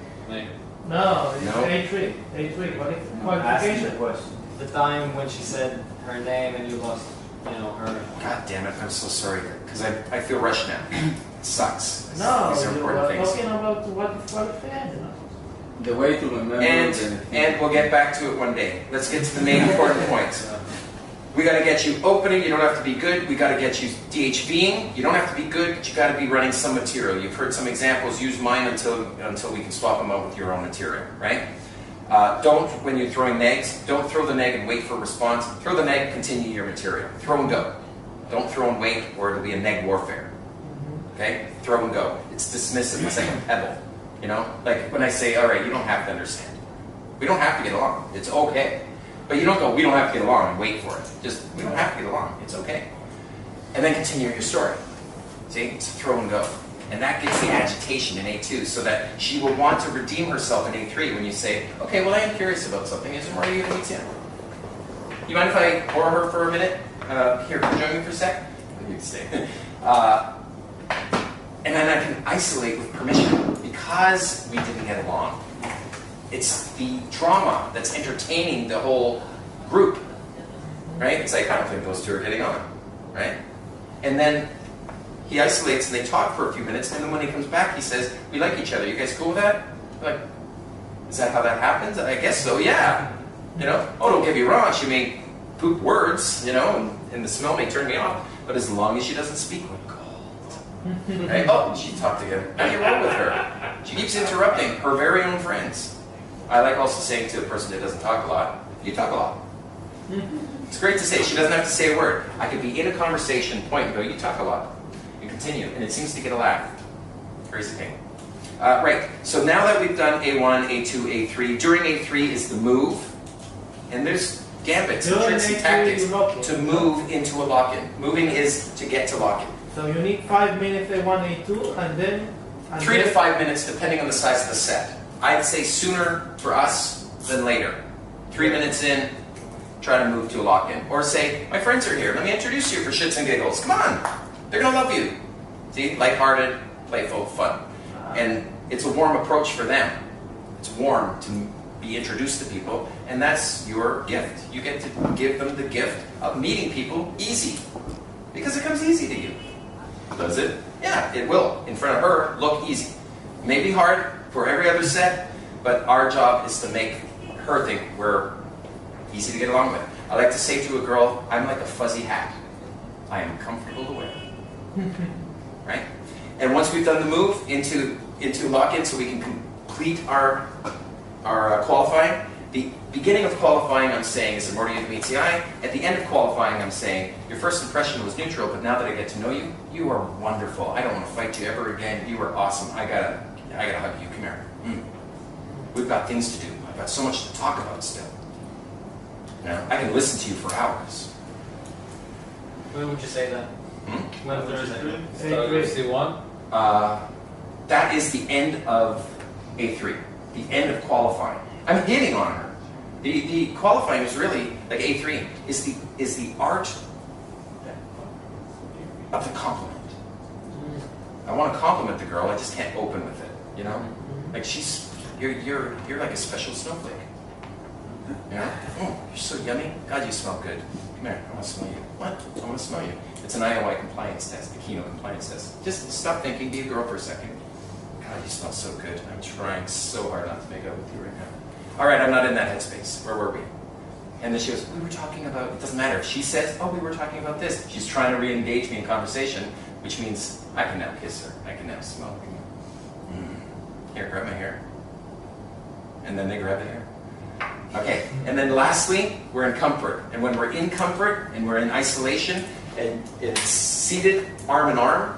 No, it's No? A3. A3. What is Asking the qualification? question. The time when she said her name and you lost, you know, her. God damn it, I'm so sorry. Because I feel rushed now. It sucks. No, These are you important are things. talking about what is qualification. The way to remember. And we'll get back to it one day. Let's get to the main important points. We got to get you opening. You don't have to be good. We got to get you DHVing. You don't have to be good, but you got to be running some material. You've heard some examples. Use mine until we can swap them out with your own material, right? Don't, when you're throwing negs, don't throw the neg and wait for a response. Throw the neg, continue your material. Throw and go. Don't throw and wait, or it'll be a neg warfare. Okay? Throw and go. It's dismissive. It's like a pebble. You know? Like when I say, all right, you don't have to understand. We don't have to get along. It's okay. But you don't go, we don't have to get along and wait for it. Just, we don't have to get along. It's okay. And then continue your story. See? It's a throw and go. And that gets the agitation in A2 so that she will want to redeem herself in A3 when you say, okay, well, I am curious about something. Is there more you can tell? You mind if I borrow her for a minute? Here, can you join me for a sec? You can stay. And then I can isolate with permission because we didn't get along. It's the drama that's entertaining the whole group, right? It's like, I don't think those two are getting on, right? And then he isolates and they talk for a few minutes, and then when he comes back, he says, we like each other. You guys cool with that? I'm like, is that how that happens? I guess so, yeah. You know? Oh, don't get me wrong, she may poop words, you know, and the smell may turn me off, but as long as she doesn't speak, we're gold. Right? Oh, she talked again. Now you're wrong with her. She keeps interrupting her very own friends. I like also saying to a person that doesn't talk a lot, you talk a lot. It's great to say. She doesn't have to say a word. I could be in a conversation, point and go, you talk a lot. And continue. And it seems to get a laugh. Crazy thing. Right. So now that we've done A1, A2, A3, during A3 is the move. And there's gambits and tricks and tactics to move into a lock-in. Moving is to get to lock-in. So you need 5 minutes A1, A2, and then... 3 to 5 minutes, depending on the size of the set. I'd say sooner for us than later. 3 minutes in, try to move to a lock-in. Or say, my friends are here, let me introduce you for shits and giggles. Come on, they're gonna love you. See, lighthearted, playful, fun. And it's a warm approach for them. It's warm to be introduced to people, and that's your gift. You get to give them the gift of meeting people easy. Because it comes easy to you. Does it? Yeah, it will. In front of her, look easy. Maybe hard for every other set, but our job is to make her think we're easy to get along with. I like to say to a girl, I'm like a fuzzy hat. I am comfortable to wear. Right? And once we've done the move into lock-in so we can complete our qualifying, the beginning of qualifying I'm saying is Amorti Yudmitziai. At the end of qualifying I'm saying, your first impression was neutral, but now that I get to know you, you are wonderful. I don't want to fight you ever again. You are awesome. I gotta hug you. Come here. We've got things to do. I've got so much to talk about still. I can listen to you for hours. When would you say that? When would you say that? Start with C1. That is the end of A3, the end of qualifying. I'm hitting on her. The qualifying is really, like A3, is the art of the compliment. I want to compliment the girl, I just can't open with it, you know? Like you're like a special snowflake. You know? Oh, you're so yummy. God, you smell good. Come here, I want to smell you. What? I want to smell you. It's an IOI compliance test, the Kino compliance test. Just stop thinking, be a girl for a second. God, you smell so good. I'm trying so hard not to make out with you right now. All right, I'm not in that headspace. Where were we? And then she goes, we were talking about, it doesn't matter. She says, oh, we were talking about this. She's trying to re-engage me in conversation, which means I can now kiss her. I can now smell her. Here, grab my hair. And then they grab the hair. Okay, and then lastly, we're in comfort. And when we're in comfort and we're in isolation and it's seated arm in arm,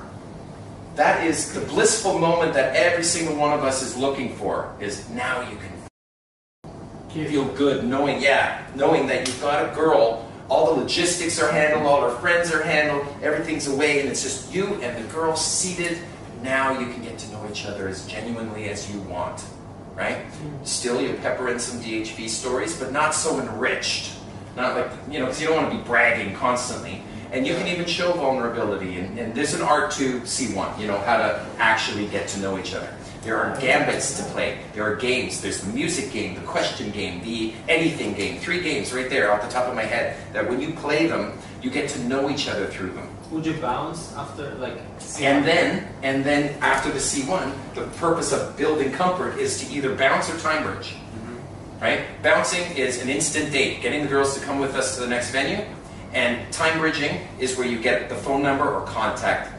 that is the blissful moment that every single one of us is looking for, is now you can feel good knowing that you've got a girl, all the logistics are handled, all her friends are handled, everything's away, and it's just you and the girl seated. Now you can get to know each other as genuinely as you want, right? Still, you pepper in some DHV stories, but not so enriched. Not like, because you don't want to be bragging constantly. And you can even show vulnerability, and there's an art to C1, how to actually get to know each other. There are gambits to play. There are games. There's the music game, the question game, the anything game. 3 games right there off the top of my head that when you play them, you get to know each other through them. Would you bounce after C1? And then after the C1, the purpose of building comfort is to either bounce or time bridge. Right? Bouncing is an instant date, getting the girls to come with us to the next venue. And time bridging is where you get the phone number or contact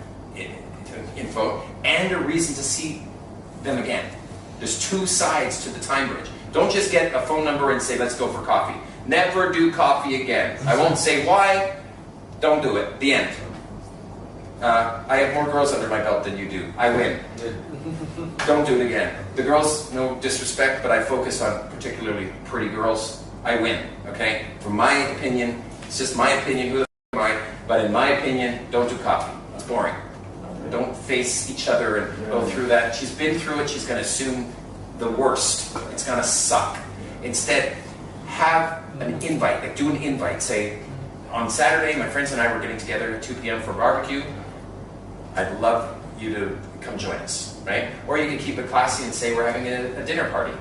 info and a reason to see them again. There's 2 sides to the time bridge. Don't just get a phone number and say, let's go for coffee. Never do coffee again. I won't say why. Don't do it. The end. I have more girls under my belt than you do. I win. Don't do it again. The girls, no disrespect, but I focus on particularly pretty girls. I win. Okay? From my opinion, it's just my opinion, who the f am I? But in my opinion, don't do coffee. It's boring. Don't face each other and go through that. She's been through it. She's going to assume the worst. It's going to suck. Instead, have an invite. Like do an invite. Say, on Saturday, my friends and I were getting together at 2 p.m. for barbecue. I'd love you to come join us, right? Or you can keep it classy and say we're having a dinner party.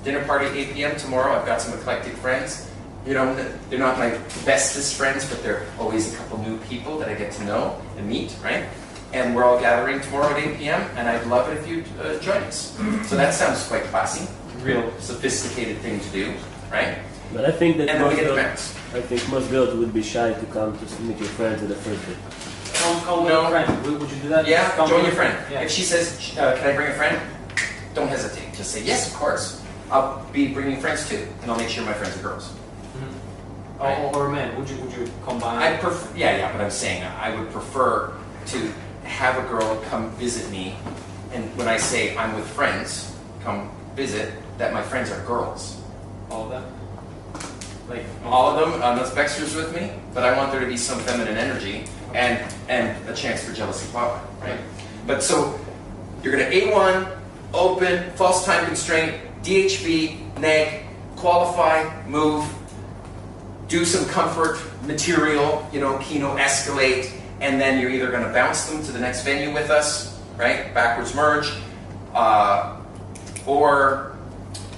Dinner party 8 p.m. tomorrow. I've got some eclectic friends. They're not my bestest friends, but they're always a couple new people that I get to know and meet, right? And we're all gathering tomorrow at 8 p.m. and I'd love it if you join us. So that sounds quite classy, real sophisticated thing to do, right? But I think that And then we get the bounce. I think most girls would be shy to come to meet your friends at the first date. Come with a friend. Would you do that? Yeah, Come join with- your friend. Yeah. If she says, can I bring a friend? Don't hesitate. Just say, yes, of course. I'll be bringing friends too, and I'll make sure my friends are girls. Or men. Would you combine? I prefer, but I'm saying I would prefer to have a girl come visit me, and when I say I'm with friends, come visit, that my friends are girls. All of them? Like All of them, no spexters with me, but I want there to be some feminine energy and a chance for jealousy power, right? But so, you're going to A1, open, false time constraint, DHB, neg, qualify, move, do some comfort material, Kino escalate, and then you're either going to bounce them to the next venue with us, right? Backwards merge, or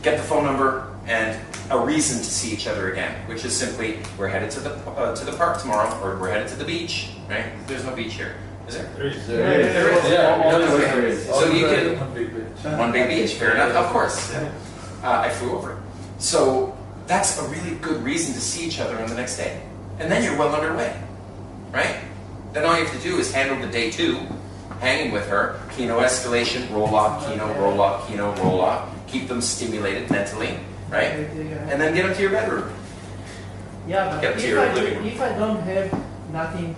get the phone number and a reason to see each other again, which is simply we're headed to the park tomorrow, or we're headed to the beach, right? There's no beach here, is there? There is. Yeah, Okay. So you can one big bitch. one big beach, fair enough, of course. I flew over it. So that's a really good reason to see each other on the next day, and then you're well underway, right? Then all you have to do is handle the day 2, hanging with her, Kino escalation, roll off, Kino, roll off, Kino, roll off. Keep them stimulated mentally, right? And then get them to your bedroom. Yeah, but Get to if your living room. if I don't have nothing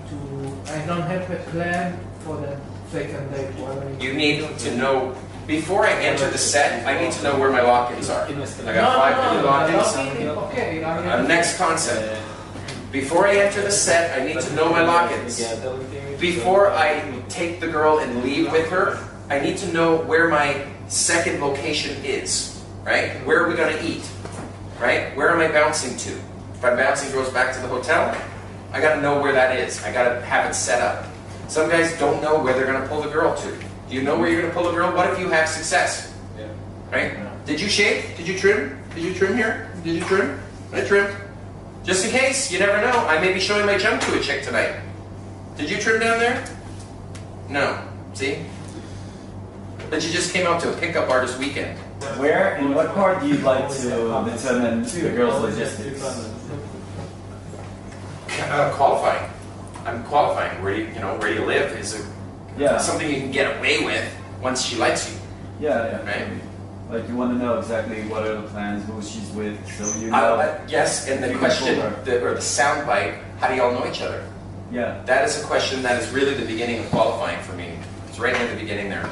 I don't have a plan for the second date. You need to know, Before I enter the set, I need to know where my lock-ins are. I No, got 5 different lock-ins. Okay, I mean, Next concept. Before I enter the set, I need to know my lock-ins. Before I take the girl and leave with her, I need to know where my second location is, right? Where are we going to eat, right? Where am I bouncing to? If I'm bouncing girls back to the hotel, I got to know where that is. I got to have it set up. Some guys don't know where they're going to pull the girl to. Do you know where you're going to pull the girl? What if you have success? Yeah. Right? Did you shave? Did you trim? Did you trim here? Did you trim? I trimmed. Just in case, you never know. I may be showing my junk to a chick tonight. Did you trim down there? No. See? But you just came out to a pickup artist weekend. Where and what part do you like to determine the girl's logistics? Qualifying. I'm qualifying. Where do you live is something you can get away with once she likes you. Yeah. Right? Like you want to know exactly what are the plans, who she's with, so you know. Yes, and the You question, control or the sound bite, how do y'all know each other? Yeah. That is a question that is really the beginning of qualifying for me. It's right near the beginning there.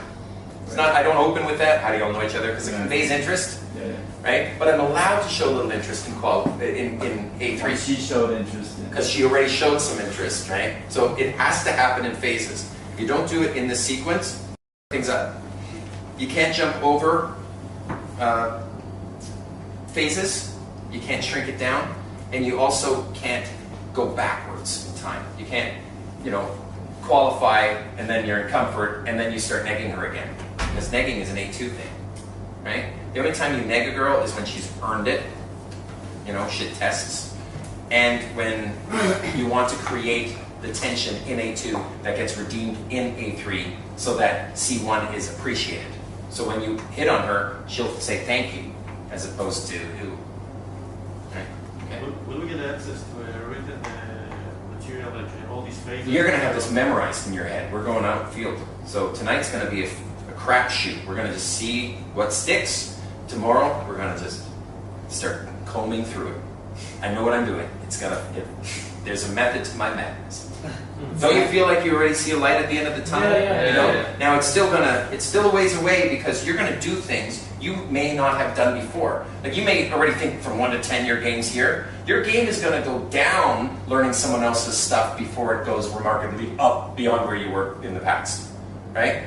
It's not, I don't open with that, how do y'all know each other, because it conveys interest, Yeah. right? But I'm allowed to show a little interest in A3. She showed interest in. Because she already showed some interest, right? So it has to happen in phases. If you don't do it in the sequence, things up. You can't jump over phases. You can't shrink it down, and you also can't go backwards in time. You can't, qualify and then you're in comfort and then you start negging her again. Because negging is an A2 thing, right? The only time you neg a girl is when she's earned it. Shit tests. And when you want to create the tension in A2 that gets redeemed in A3 so that C1 is appreciated. So when you hit on her, she'll say thank you as opposed to who. Right? Okay. Will we get access to a written material, like all these phases? You're going to have this memorized in your head. We're going out field. So tonight's going to be a crapshoot. We're going to just see what sticks. Tomorrow, we're going to just start combing through it. I know what I'm doing. There's a method to my madness. Don't you feel like you already see a light at the end of the tunnel? Yeah. Now it's still a ways away because you're gonna do things you may not have done before. Like you may already think from 1 to 10 your game's here. Your game is gonna go down learning someone else's stuff before it goes remarkably up beyond where you were in the past. Right?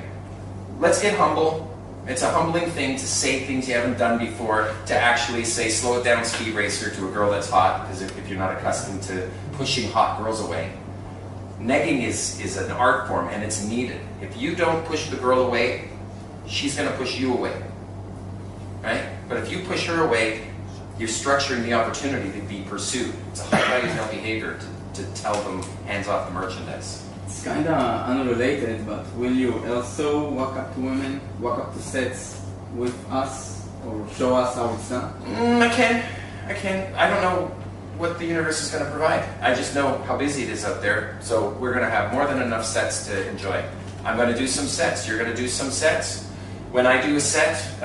Let's get humble. It's a humbling thing to say things you haven't done before, to actually say slow it down speed racer to a girl that's hot, because if you're not accustomed to pushing hot girls away. Negging is an art form and it's needed. If you don't push the girl away, she's going to push you away. Right? But if you push her away, you're structuring the opportunity to be pursued. It's a high value male behavior to tell them hands off the merchandise. It's kind of unrelated, but will you also walk up to women, walk up to sets with us, or show us how it's done? I can. I don't know what the universe is going to provide. I just know how busy it is out there, so we're going to have more than enough sets to enjoy. I'm going to do some sets. You're going to do some sets. When I do a set,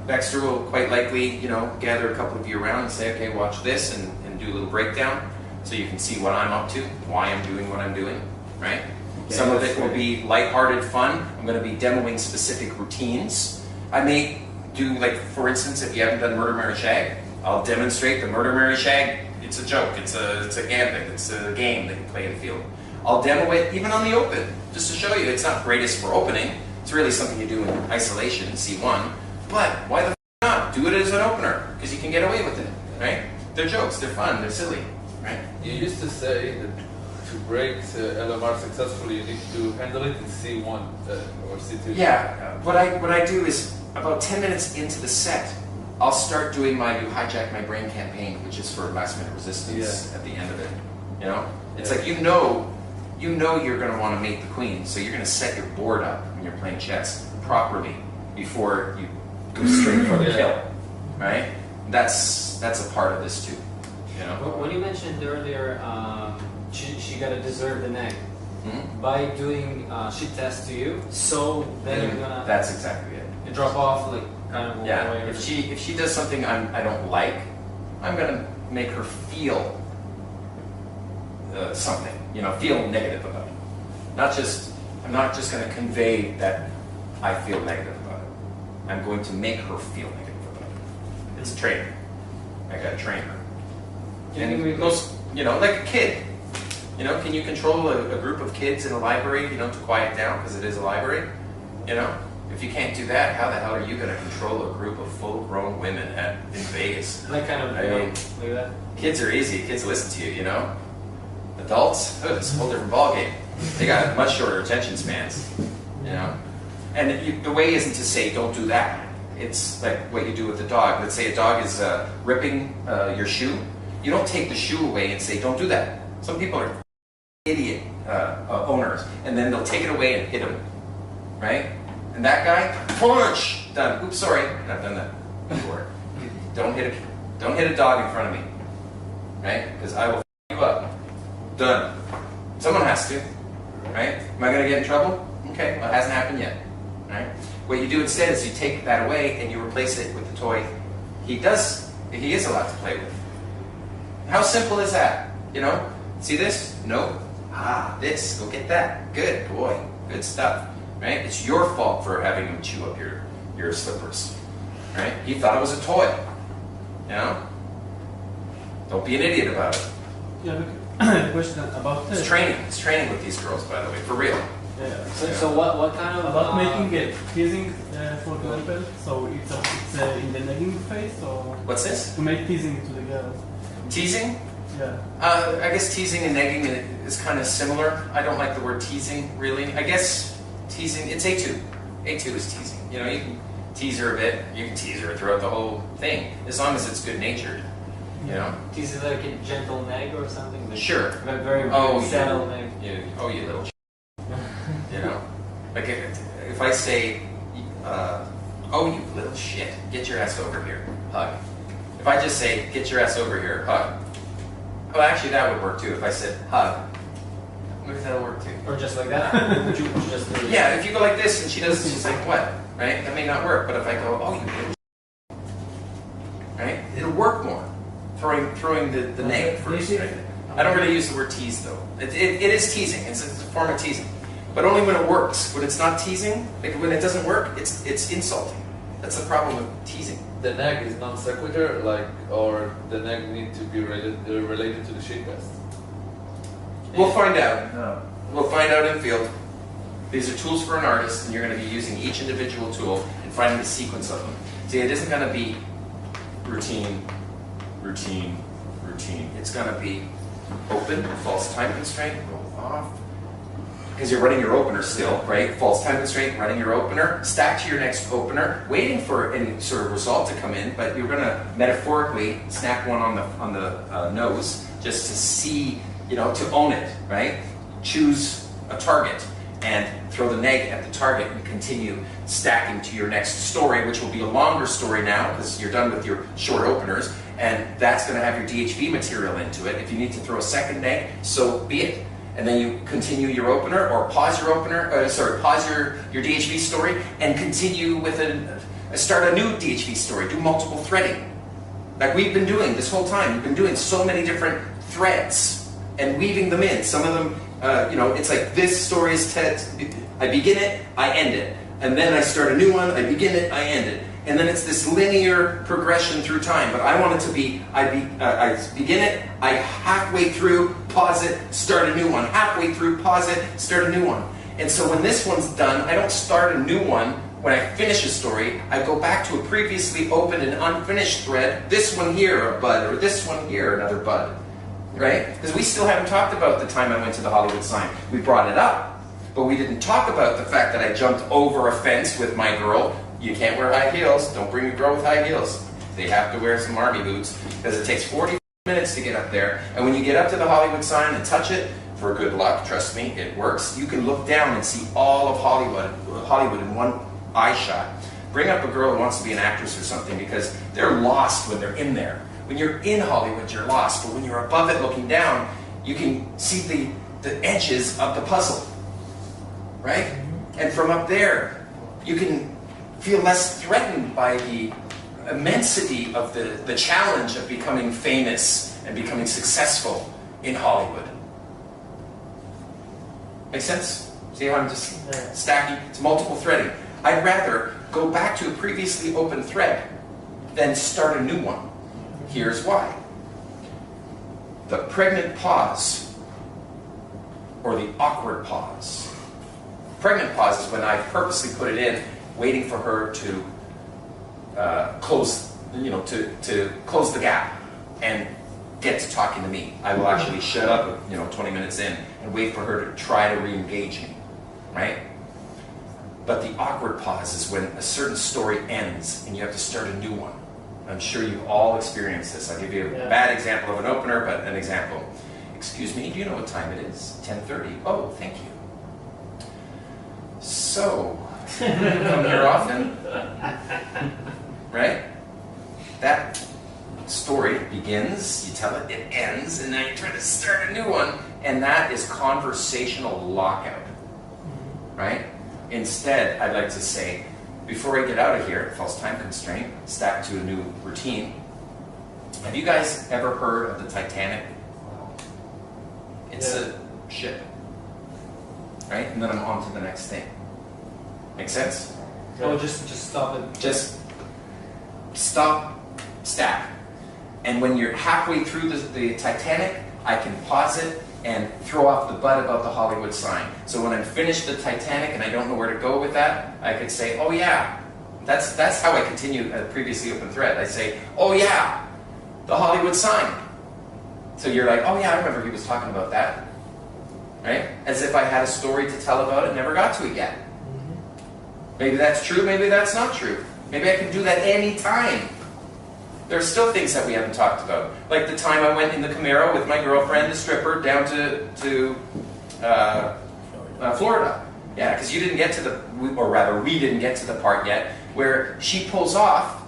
Baxter will quite likely, gather a couple of you around and say, okay, watch this, and do a little breakdown, so you can see what I'm up to, why I'm doing what I'm doing. Right? Okay, some of it will be lighthearted fun. I'm going to be demoing specific routines. I may do, like, for instance, if you haven't done Murder, Marry, Shag, I'll demonstrate the Murder, Marry, Shag. It's a joke. It's a gambit. It's a game that you play in the field. I'll demo it even on the open, just to show you it's not greatest for opening. It's really something you do in isolation in C1. But why the f not? Do it as an opener, because you can get away with it, right? They're jokes. They're fun. They're silly, right? You used to say that to break LMR successfully, you need to handle it in C1 or C2. Yeah, what I do is about 10 minutes into the set, I'll start doing my "You Hijack My Brain" campaign, which is for last minute resistance at the end of it. It's like you know you're going to want to mate the queen, so you're going to set your board up when you're playing chess properly before you go straight for the kill, right? That's a part of this too. When you mentioned earlier, she got to deserve the neg Mm-hmm. by doing shit tests to you. So then you're gonna That's exactly it. you drop off like kind of Yeah. away. If she does something I don't like, I'm gonna make her feel something. Feel negative about it. I'm not just gonna convey that I feel negative about it. I'm going to make her feel negative about it. It's a training. I gotta train her. And most, like a kid. Can you control a group of kids in a library, to quiet down because it is a library? If you can't do that, how the hell are you going to control a group of full-grown women in Vegas? Like kind of, like that. Kids are easy. Kids listen to you, Adults, it's a whole different ballgame. They got much shorter attention spans, And the way isn't to say, don't do that. It's like what you do with the dog. Let's say a dog is ripping your shoe. You don't take the shoe away and say, don't do that. Some people are idiot owners, and then they'll take it away and hit him, right? And that guy, punch, done. Oops, sorry, I've done that before. Don't hit a dog in front of me, right? Because I will f you up. Done. Someone has to, right? Am I going to get in trouble? Okay, well, it hasn't happened yet, right? What you do instead is you take that away and you replace it with the toy he is allowed to play with. How simple is that? See this? No. Ah, this. Go get that. Good boy. Good stuff. Right? It's your fault for having him chew up your slippers. Right? He thought it was a toy. Don't be an idiot about it. Yeah, the question about It's training. It's training with these girls, by the way, for real. Yeah. So what kind of about making it teasing, for example? So it's in the nagging phase, or what's this? To make teasing to the girls. Teasing? Yeah. I guess teasing and negging is kind of similar. I don't like the word teasing, really. I guess teasing, it's A2. A2 is teasing. You can tease her a bit. You can tease her throughout the whole thing, as long as it's good-natured. Teasing like a gentle neg or something? Like sure. Very subtle neg. You little Like if I say, oh, you little shit, get your ass over here, hug. If I just say, get your ass over here, hug. Well, actually, that would work too. If I said, hug. Maybe that'll work too. Or just like that? Would you just do yeah, if you go like this and she's like, what? Right? That may not work. But if I go, oh, you little right? It'll work more. Throwing the neg first, right? I don't really use the word tease, though. It is teasing. It's a form of teasing. But only when it works. When it's not teasing, like when it doesn't work, it's insulting. That's the problem with teasing. The neg is non sequitur, or the neg need to be related to the shitcast? We'll find out. No. We'll find out in field. These are tools for an artist, and you're going to be using each individual tool and finding the sequence of them. See, it isn't going to be routine, routine, routine. It's going to be open, false time constraint, roll off. Because you're running your opener still, right? False time constraint, running your opener, stack to your next opener, waiting for any sort of result to come in, but you're going to metaphorically snap one on the nose just to see, to own it, right? Choose a target and throw the neg at the target and continue stacking to your next story, which will be a longer story now because you're done with your short openers, and that's going to have your DHV material into it. If you need to throw a second neg, so be it. And then you continue your opener, or pause your opener, pause your DHV story, and continue with start a new DHV story. Do multiple threading. Like we've been doing this whole time. We've been doing so many different threads and weaving them in. Some of them, it's like this story is I begin it, I end it. And then I start a new one, I begin it, I end it. And then it's this linear progression through time. But I want it to be, I begin it, I halfway through, pause it, start a new one. Halfway through, pause it, start a new one. And so when this one's done, I don't start a new one. When I finish a story, I go back to a previously opened and unfinished thread. This one here, a bud, or this one here, another bud. Right? Because we still haven't talked about the time I went to the Hollywood sign. We brought it up, but we didn't talk about the fact that I jumped over a fence with my girl. You can't wear high heels. Don't bring a girl with high heels. They have to wear some army boots because it takes 40 minutes to get up there. And when you get up to the Hollywood sign and touch it, for good luck, trust me, it works. You can look down and see all of Hollywood in one eye shot. Bring up a girl who wants to be an actress or something because they're lost when they're in there. When you're in Hollywood, you're lost. But when you're above it looking down, you can see the edges of the puzzle. Right? And from up there, you can feel less threatened by the immensity of the challenge of becoming famous and becoming successful in Hollywood. Make sense? See how I'm just stacking? It's multiple threading. I'd rather go back to a previously open thread, then start a new one. Here's why. The pregnant pause, or the awkward pause. Pregnant pause is when I purposely put it in, waiting for her to close, to close the gap and get to talking to me. I will actually shut up, 20 minutes in and wait for her to try to re-engage me, right? But the awkward pause is when a certain story ends and you have to start a new one. I'm sure you've all experienced this. I'll give you a bad example of an opener, but an example. Excuse me, do you know what time it is? 10:30. Oh, thank you. So, come here often? Right? That story begins, you tell it, it ends, and now you try to start a new one, and that is conversational lockout. Right? Instead, I'd like to say, before I get out of here, false time constraint, stack to a new routine. Have you guys ever heard of the Titanic? It's a ship. Right? And then I'm on to the next thing. Make sense? Oh, just stop it. Just stop, stack. And when you're halfway through the Titanic, I can pause it and throw off the butt about the Hollywood sign. So when I'm finished the Titanic and I don't know where to go with that, I could say, oh yeah. That's how I continue a previously open thread. I say, oh yeah, the Hollywood sign. So you're like, oh yeah, I remember he was talking about that. Right? As if I had a story to tell about it, never got to it yet. Maybe that's true, maybe that's not true. Maybe I can do that any time. There are still things that we haven't talked about. Like the time I went in the Camaro with my girlfriend, the stripper, down to Florida. Yeah, because you didn't get to the, or rather we didn't get to the part yet, where she pulls off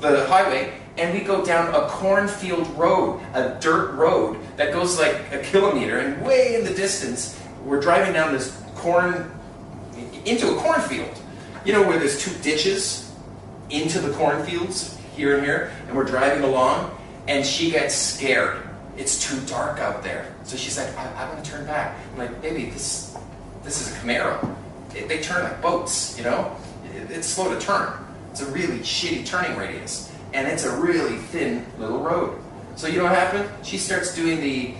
the highway and we go down a cornfield road, a dirt road that goes like a kilometer, and way in the distance, we're driving down this into a cornfield. You know where there's two ditches into the cornfields? Here and here, and we're driving along, and she gets scared. It's too dark out there. So she's like, I want to turn back. I'm like, baby, this is a Camaro. They turn like boats, It's slow to turn. It's a really shitty turning radius, and it's a really thin little road. So you know what happened? She starts doing the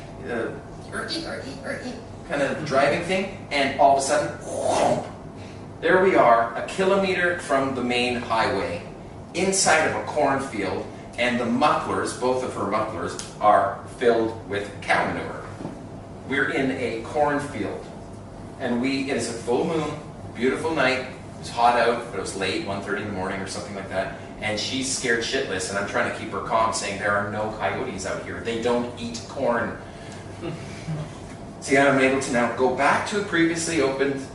kind of driving thing, and all of a sudden, whoomp, there we are, a kilometer from the main highway, inside of a cornfield, and the mufflers, both of her mufflers, are filled with cow manure. We're in a cornfield, and it is a full moon, beautiful night. It was hot out, but it was late, 1:30 in the morning or something like that, and she's scared shitless, and I'm trying to keep her calm, saying there are no coyotes out here. They don't eat corn. See, I'm able to now go back to a previously opened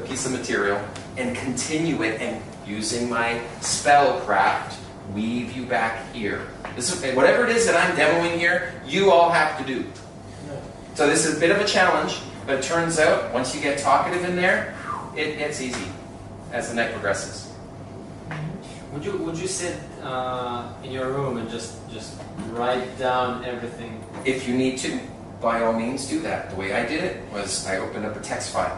piece of material and continue it, and using my spellcraft, weave you back here. This is, whatever it is that I'm demoing here, you all have to do. So this is a bit of a challenge, but it turns out, once you get talkative in there, it gets easy as the night progresses. Would you sit in your room and just write down everything? If you need to, by all means do that. The way I did it was I opened up a text file,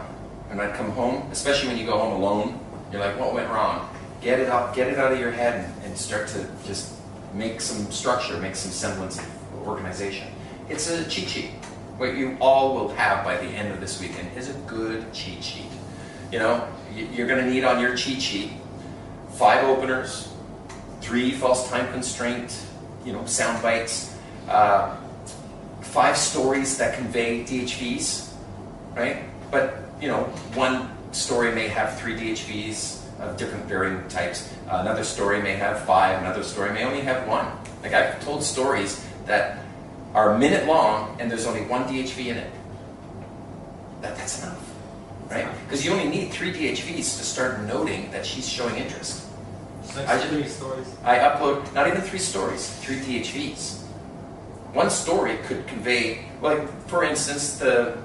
and I'd come home, especially when you go home alone. You're like, what went wrong? Get it out of your head and start to just make some structure, make some semblance of organization. It's a cheat sheet. What you all will have by the end of this weekend is a good cheat sheet. You're going to need on your cheat sheet 5 openers, 3 false time constraint, sound bites, 5 stories that convey DHVs, right? But, one story may have 3 DHVs of different varying types. Another story may have 5. Another story may only have 1. Like I've told stories that are a minute long and there's only 1 DHV in it. That's enough, right? Because you only need 3 DHVs to start noting that she's showing interest. Like 3 stories? I upload not even 3 stories, 3 DHVs. One story could convey, like for instance, the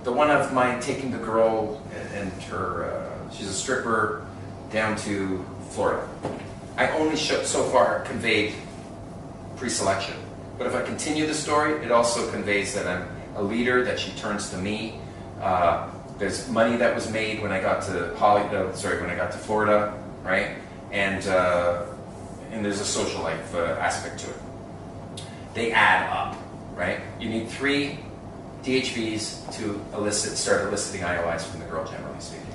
one of mine taking the girl and her, she's a stripper, down to Florida. I only so far conveyed pre-selection. But if I continue the story, it also conveys that I'm a leader, that she turns to me, There's money that was made when I got to when I got to Florida, right? And there's a social life aspect to it. They add up, right? You need 3 DHVs to start eliciting IOIs from the girl, generally speaking.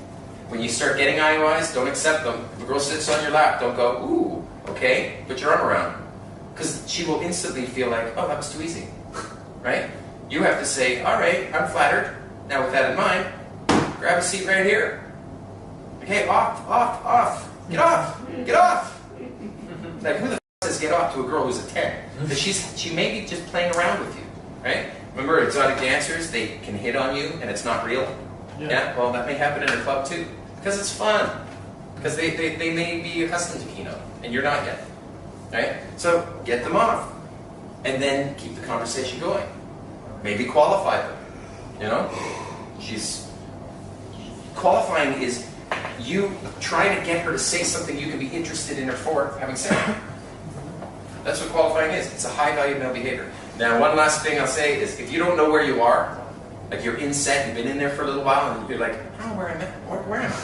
When you start getting IOIs, don't accept them. If a girl sits on your lap, don't go, ooh, okay, put your arm around her. Because she will instantly feel like, oh, that was too easy, right? You have to say, all right, I'm flattered. Now with that in mind, grab a seat right here. Okay, off. Get off. Like, who the f says get off to a girl who's a 10? Because she may be just playing around with you, right? Remember, exotic dancers, they can hit on you and it's not real. Yeah, well, that may happen in a club too. Because it's fun. Because they may be accustomed to Kino, and you're not yet. Right? So, get them off. And then keep the conversation going. Maybe qualify them. You know? Qualifying is you trying to get her to say something you can be interested in her for having said it. That's what qualifying is. It's a high-value male behavior. Now, one last thing I'll say is, if you don't know where you are, like you're in set, you've been in there for a little while, and you're like, I don't know where I'm at. Where am I?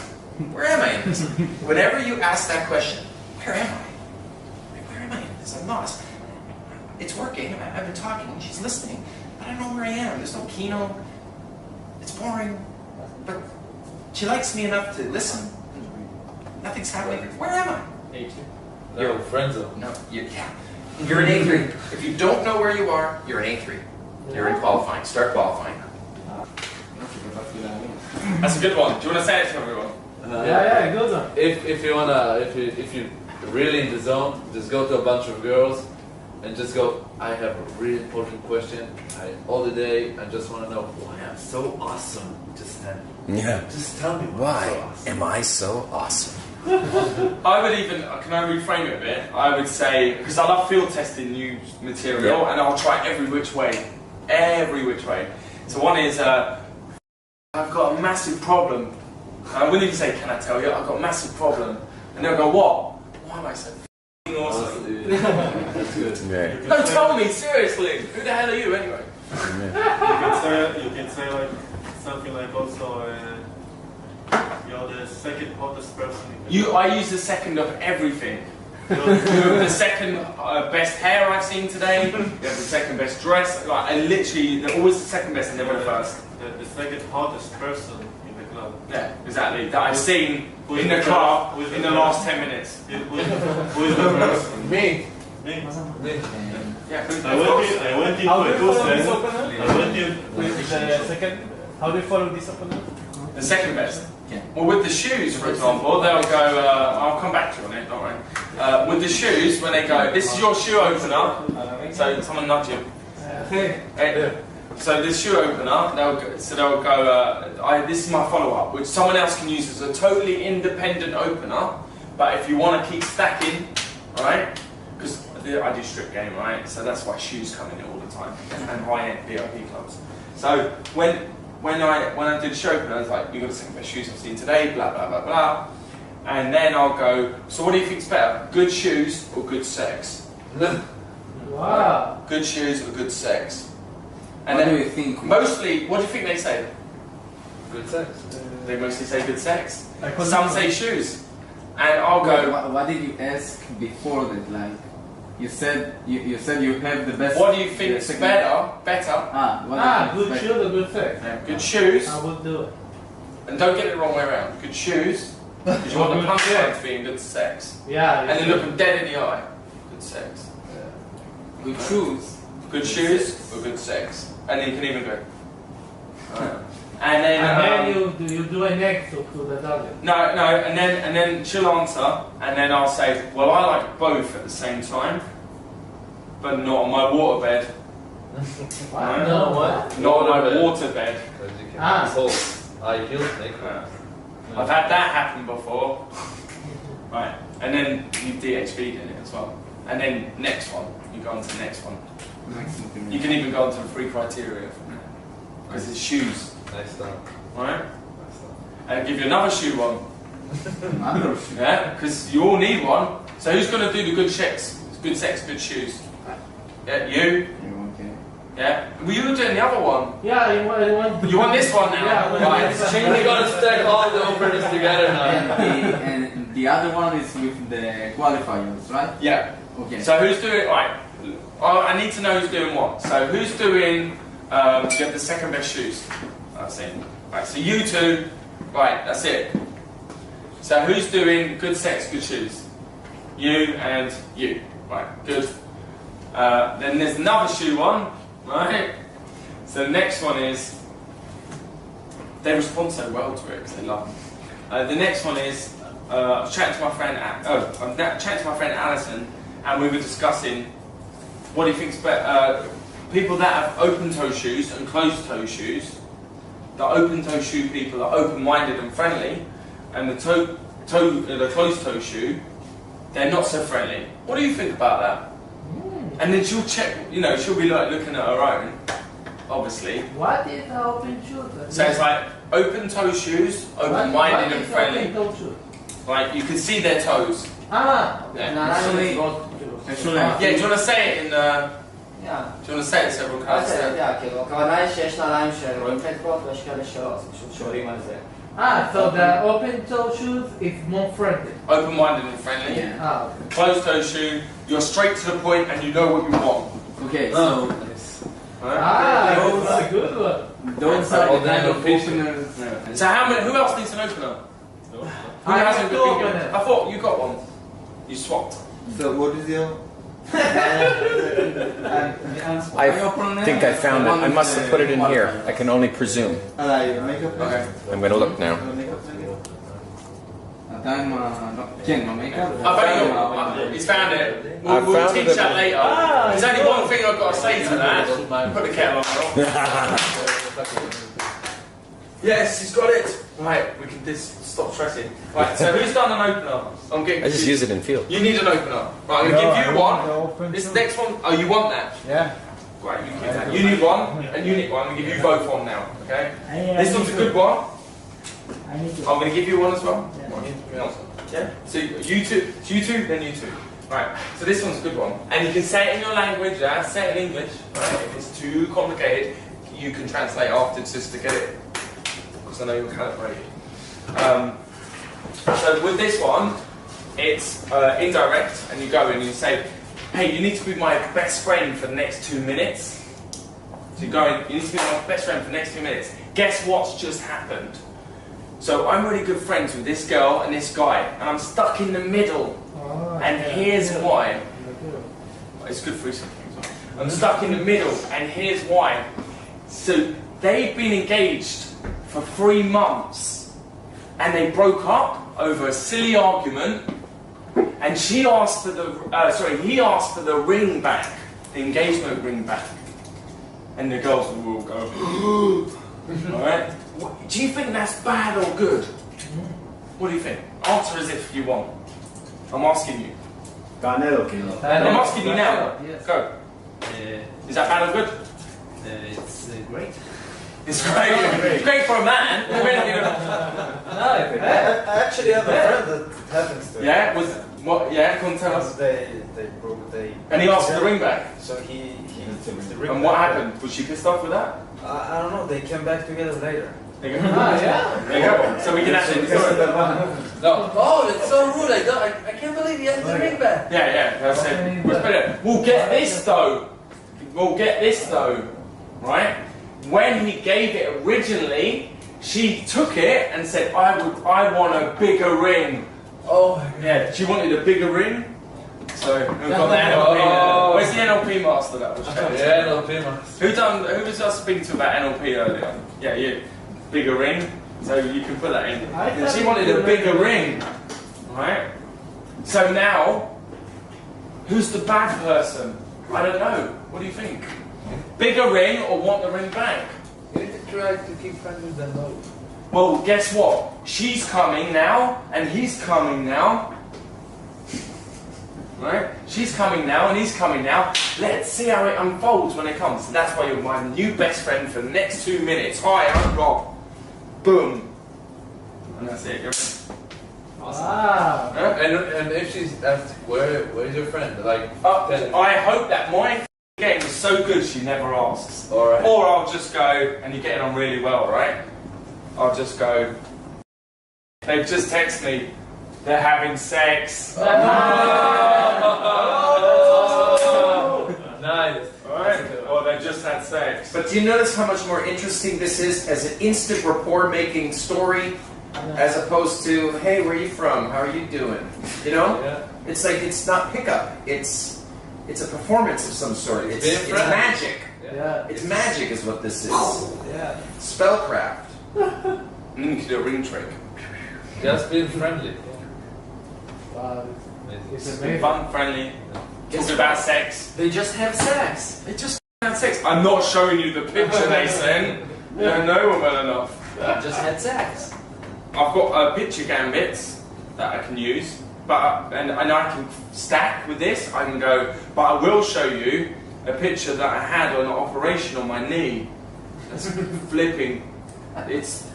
Where am I in this? Whenever you ask that question, where am I? Like, where am I in this? I'm lost. It's working. I've been talking. She's listening. But I don't know where I am. There's no Kino. It's boring. But she likes me enough to listen. Nothing's happening. Where am I? A2. No, friend zone. No, you're an A3. If you don't know where you are, you're an A3. You're in qualifying. Start qualifying. That's a good one. Do you want to say it to everyone? Yeah, good one. If you're really in the zone, just go to a bunch of girls and just go, I have a really important question. All the day, I just want to know why I'm so awesome. Just tell me why I'm so awesome. Am I so awesome? I would even, can I reframe it a bit? I would say, because I love field testing new material, and I'll try every which way. Every which way. So one is, I've got a massive problem. I wouldn't even say, can I tell you? I've got a massive problem. And they'll go, what? Why am I so f***ing awesome? That's good. Yeah. No, tell me, seriously. Who the hell are you anyway? You can say like something like also you're the second hottest person in the I use the second of everything. You have the second best hair I've seen today. You have the second best dress. Like, I literally, they're always the second best and never the first. the second hottest person in the club. Yeah, exactly. That I've seen in the club in the last 10 minutes. Who is the person? Me. Me. Yeah, I went into How do a you course follow this then. opponent? I went in. With the second? How do you follow this opponent? the second best. Well, with the shoes, for example, they'll go, I'll come back to you on it, don't worry. With the shoes, when they go, this is your shoe opener, so someone nudge you. So this shoe opener, they'll go, this is my follow-up, which someone else can use as a totally independent opener, but if you want to keep stacking, right, because I do strip game, right, so that's why shoes come in it all the time, and high-end VIP clubs. So when I did the show opener, I was like, you've got the second best shoes I've seen today, blah, blah, blah, blah. And then I'll go, so what do you think's better, good shoes or good sex? Wow. Good shoes or good sex? And What then do you think? mostly, what do you think they say? Good sex. They mostly say good sex. Like what Some do say you- shoes. And I'll go, What did you ask before that? Like, you said you have the best. what do you think's second- better? What do you Good think is shoes or good sex? Good shoes. I would do it. And don't get it the wrong way around. Good shoes, because you want the punchline to be in good sex. Yeah. And then look them dead in the eye. Good sex. better? Good shoes. Good shoes or good sex. And then you can even go. And then, And then you do an exit to the target. no, and then she'll answer, and then I'll say, well, I like both at the same time, but not on my waterbed. Right? No, what? Not on my Waterbed. waterbed. Because you can Ah. hold high heel snake. I've had that happen before. Right, and then you DHV'd in it as well. And then next one, you go on to the next one. You can even go on to the 3 criteria from there. Because it's shoes, Nice start. right? Nice start. And I'll give you another shoe one. Another shoe. Yeah, because you all need one. So who's going to do the good checks? Good sex, good shoes. Yeah, you. Okay. Yeah? Well, you were doing the other one. Yeah, you want. You want this one now? Yeah, right, it's it's We're changing. gonna stack all the openers together now. And the other one is with the qualifiers, right? Yeah. Okay. So who's doing, right, I need to know who's doing what. So who's doing, you have the second best shoes. That's it. Right, so you two, right, that's it. So who's doing good sets, good shoes? You and you. Right, good. Then there's another shoe one, right? So the next one is, they respond so well to it because they love them. The next one is, I was chatting to my friend, I'm chatting to my friend Alison, and we were discussing what he thinks better. People that have open-toe shoes and closed-toe shoes. The open-toe shoe people are open-minded and friendly, and the closed-toe shoe, they're not so friendly. What do you think about that? And then she'll check, you know, she'll be like looking at her own, obviously. What is the open shoe? So it's like open-toe shoes, open-minded and friendly. Open toe shoe? Like you can see their toes. Ah, Yeah. Actually, Yeah, do you want to say it in the... Yeah. Do you want to say it several times? כאילו, הכוונה היא שיש נעליים שרואים את האצבעות ויש כאלה שלא, אז פשוט שואלים על זה. so the open toe shoes is more friendly. Open-minded and friendly. Ah, okay. Closed-toe shoe, you're straight to the point and you know what you want. okay, so Right? That's a good one. those are the kind of openers. So who else needs an opener? Who I have hasn't two got openers. I thought you got one. You swapped. So what is your? I think I found it. I must have put it in here. I can only presume. Makeup. Okay. I'm going to look now. עדיין כן, במקאפ. He's found it. I We'll found teach it. that later. There's only one thing I've got to say to that. Put the kettle on. Yes, he's got it. Right, we can just stop stressing. Right, so who's done an opener? I'm getting I just use it in field. You need an opener. Right, I'm going to give you one. This next one, oh, you want that? Yeah. Right, you keep that. You need one, and you need one. I'm going to give you both one now, okay? This one's a good one. I'm going to give you one as well. Yeah. So you two, then you two. Right. So this one's a good one, and you can say it in your language. Yeah. Say it in English. Right. If it's too complicated, you can translate after just to get it, because I know you're calibrated. So with this one, it's indirect, and you go in and you say, "Hey, you need to be my best friend for the next 2 minutes." So you go in. You need to be my best friend for the next 2 minutes. Guess what's just happened? So I'm really good friends with this girl and this guy, and I'm stuck in the middle. And here's why. It's good for you something. I'm stuck in the middle, and here's why. So they've been engaged for 3 months, and they broke up over a silly argument. And she asked for the, he asked for the ring back, the engagement ring back. And the girls will go, all right. Do you think that's bad or good? What do you think? Answer as if you want. I'm asking you. I'm asking you now. Go. Is that bad or good? It's great. It's great. It's great for a man. I actually have a friend that happens to it. Yeah. Was what? Yeah. Come tell us. They And he asked for the ring back. So he the ring And what back. happened? Was she pissed off with that? I don't know. They came back together later. There you go. There you go. So we can actually. No. Oh, that's so rude. I can't believe he has the ring back. Yeah. That's it. What's better? We'll get this though. Right? When he gave it originally, she took it and said, I want a bigger ring. Oh, yeah, she wanted a bigger ring. So we've got the NLP. Where's the NLP master that was showing? Yeah, NLP master. Who was I speaking to about NLP earlier? Yeah, you. Bigger ring. So you can put that in. And she wanted a bigger ring. Right? So now, who's the bad person? I don't know. What do you think? Bigger ring or want the ring back? You need to try to keep friends with them both. Well, guess what? She's coming now, and he's coming now. Right? She's coming now, and he's coming now. Let's see how it unfolds when it comes. And that's why you're my new best friend for the next 2 minutes. Hi, I'm Rob. Boom. And that's it. Wow. Yeah? And if she's asked, where is your friend? Like, I hope that my getting so good she never asks. Alright. Or I'll just go, and you're getting on really well, right? I'll just go, they've just texted me, they're having sex. Nice. Alright? Or they just had sex. But do you notice how much more interesting this is as an instant rapport-making story, as opposed to, hey, where are you from? How are you doing? You know? Yeah. It's like, it's not pickup. It's a performance of some sort. It's magic. Yeah. It's magic is what this is. Yeah. Spellcraft. You can do a ring trick. Just being friendly. Wow. It's It's amazing. fun, friendly. Talking about sex. They just have sex. They just had sex. I'm not showing you the picture they sent. You don't know them well enough. Just had sex. I've got picture gambits that I can use, but and I can stack with this. I can go, but I will show you a picture that I had on an operation on my knee. That's flipping. It's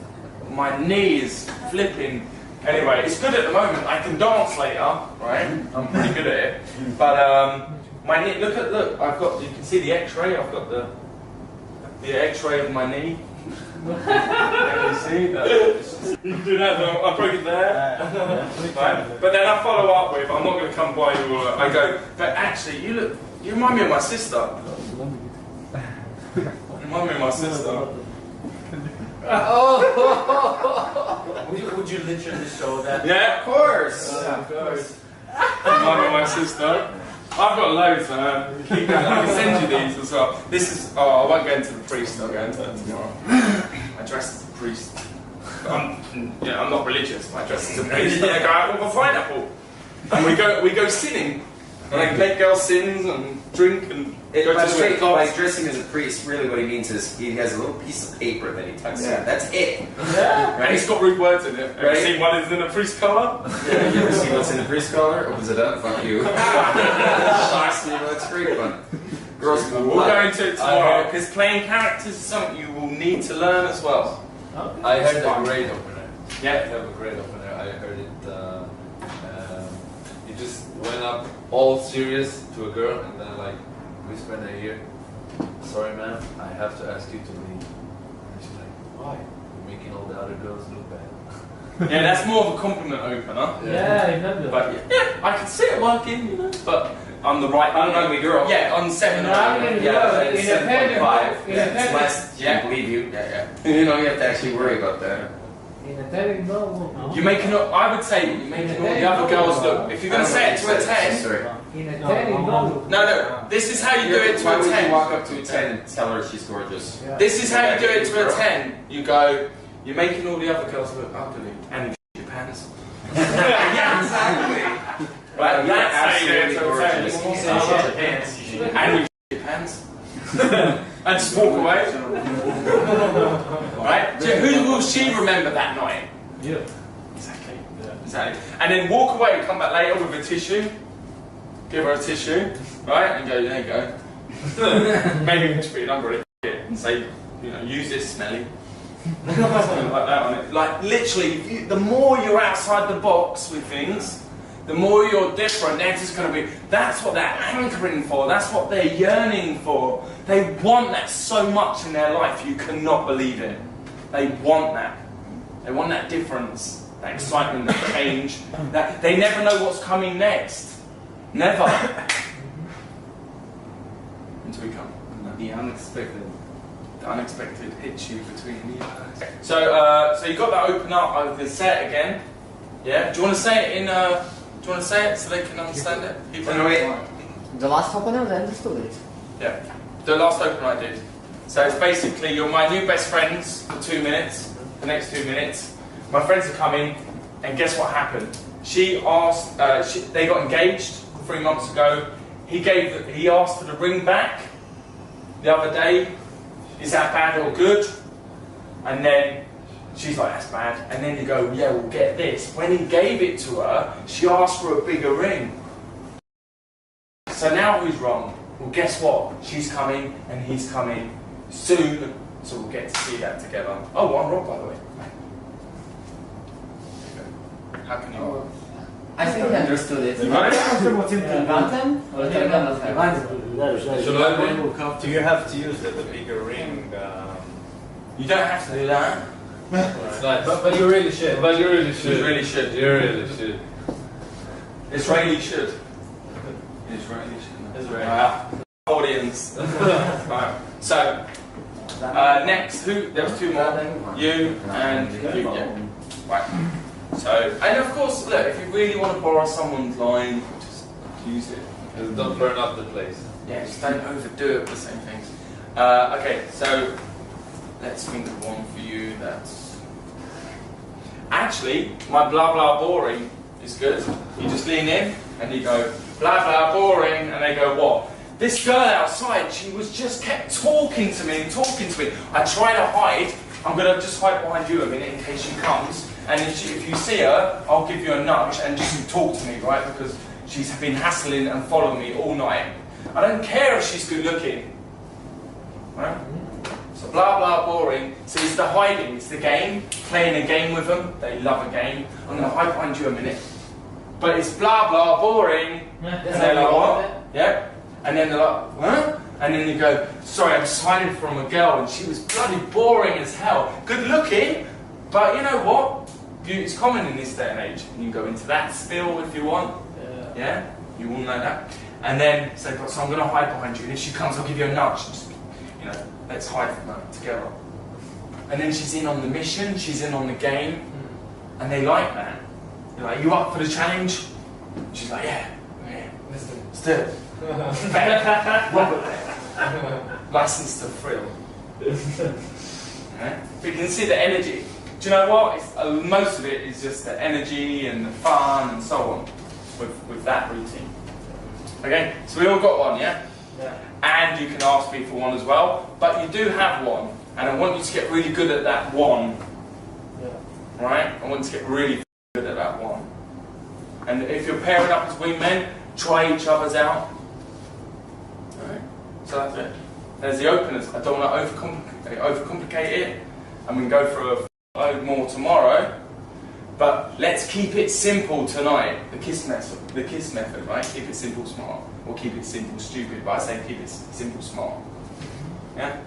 my knee is flipping. Anyway, it's good at the moment. I can dance later, right? I'm pretty good at it. But my knee. Look. I've got. You can see the X-ray. I've got the X-ray of my knee. Can you see that? You can do that. I broke it there. Right? But then I follow up with. I'm not going to come by you. I go. But actually, you look. You remind me of my sister. You remind me of my sister. Would you literally show that? Yeah, of course. Of course. Remind me of my sister. I've got loads, man. Keep going. I can send you these as well. This is. Oh, I won't go into the priest. I'll go into that tomorrow. I dress as a priest. I'm not religious. But I dress as a priest. And I go out with a pineapple, and we go sinning, and I make girls sins and drink and. By the way, by dressing as a priest, really what he means is he has a little piece of paper that he tucks in. That's it. Yeah. And it's got rude words in it. Have you seen what is in a priest collar? Yeah, you ever see what's in the priest collar? Opens it up, fuck you. That's great fun. Girls will We'll go into it tomorrow because playing characters is something you will need to learn as well. Okay. I heard a great opener. Yeah. You have a great opener. I heard it. You just went up all serious to a girl and then like whispered in her ear, "Sorry, ma'am, I have to ask you to leave." And she's like, "Why? You're making all the other girls look bad." Yeah, that's more of a compliment opener. Yeah, I know that. But yeah, I can see it working, you know. But I'm the right ugly girl. Yeah, on 7. Yeah, it's in a 7.5. in a Yeah, it's pen- less. She can believe you. Yeah. You don't have to actually worry about that. In a telling no. You're making. I would say you're making all the other girls look. If you're going to say it to a 10. Sorry. In a telling no. No. This is how you do it to Why a would you 10. walk up to a 10 and tell her she's gorgeous? Yeah. This is how you do it to a 10. You go. You're making all the other girls look ugly, and you shit your pants. Yeah, exactly. Right, that's how you do it to a 10. Gorgeous. And you shit your pants. And just walk away. Right? So who will she remember that night? Yeah. Exactly. Exactly. And then walk away, come back later with a tissue. Give her a tissue, right? And go, there you go. Maybe just put your number in it and say, use this smelly. Something like that on it. Like literally, the more you're outside the box with things, the more you're different. They're just going to be. That's what they're anchoring for. That's what they're yearning for. They want that so much in their life. You cannot believe it. They want that. They want that difference, that excitement, that change. That they never know what's coming next. Never. Until we come. The unexpected. The unexpected hits you between the eyes. So you got that open up. I'm going to say it again. Yeah. Do you want to say it in? Do you want to say it so they can understand it? People know it. The last opener, they understood it. Yeah. The last open I did. So it's basically you're my new best friends for 2 minutes. The next 2 minutes, my friends are coming, and guess what happened? She asked. They got engaged 3 months ago. He asked for the ring back the other day. Is that bad or good? And then she's like, that's bad. And then you go, yeah, we'll get this. When he gave it to her, she asked for a bigger ring. So now who's wrong? Well, guess what? She's coming and he's coming soon, so we'll get to see that together. Oh, I'm wrong, by the way. How can you? I think he understood it. You got it? הבנתם? או יותר גם לכם? Do you have to use the bigger ring? You don't have to do that. It's nice. But you really should. But you really should. You really should. You really should. Israeli should. Israeli should. Israeli. Audience. Right. So, next, there was two more. You and you. Yeah. Right. So, and of course, look, if you really want to borrow someone's line, just use it. Just don't burn up the place. Yeah, just don't overdo it with the same things. Okay, so let's think of one for you that's... Actually, my blah blah boring is good. You just lean in and you go, blah blah boring, and they go, what? This girl outside, she was just kept talking to me and talking to me. I try to hide. I'm going to just hide behind you a minute in case she comes. And if you see her, I'll give you a nudge and just talk to me, right? Because she's been hassling and following me all night. I don't care if she's good looking. Right? So blah blah boring. So it's the hiding, it's the game. Playing a game with them. They love a game. I'm going to hide behind you a minute. But it's blah blah boring. And they're like, what? Yeah. And then they're like, huh? And then you go, sorry, I'm just hiding from a girl and she was bloody boring as hell. Good looking, but you know what? It's common in this day and age. You can go into that spill if you want. Yeah? You all know that. And then say, so I'm going to hide behind you. And if she comes, I'll give you a nudge. Just, let's hide from her together. And then she's in on the mission. She's in on the game. And they like that. They're like, you up for the challenge? She's like, yeah. Let's do it. Robert license to thrill. Right? But you can see the energy. Do you know what? Most of it is just the energy and the fun and so on with that routine. Okay, so we all got one, yeah? And you can ask me for one as well, but you do have one, and I want you to get really good at that one. Right? I want you to get really good at that one. And if you're pairing up as wingmen, try each other's out. Alright? So that's it. There's the openers. I don't want to overcomplicate it. I'm going to go for a load more tomorrow. But let's keep it simple tonight. The KISS method, right? Keep it simple, smart. Or keep it simple, stupid. But I say keep it simple, smart. Yeah?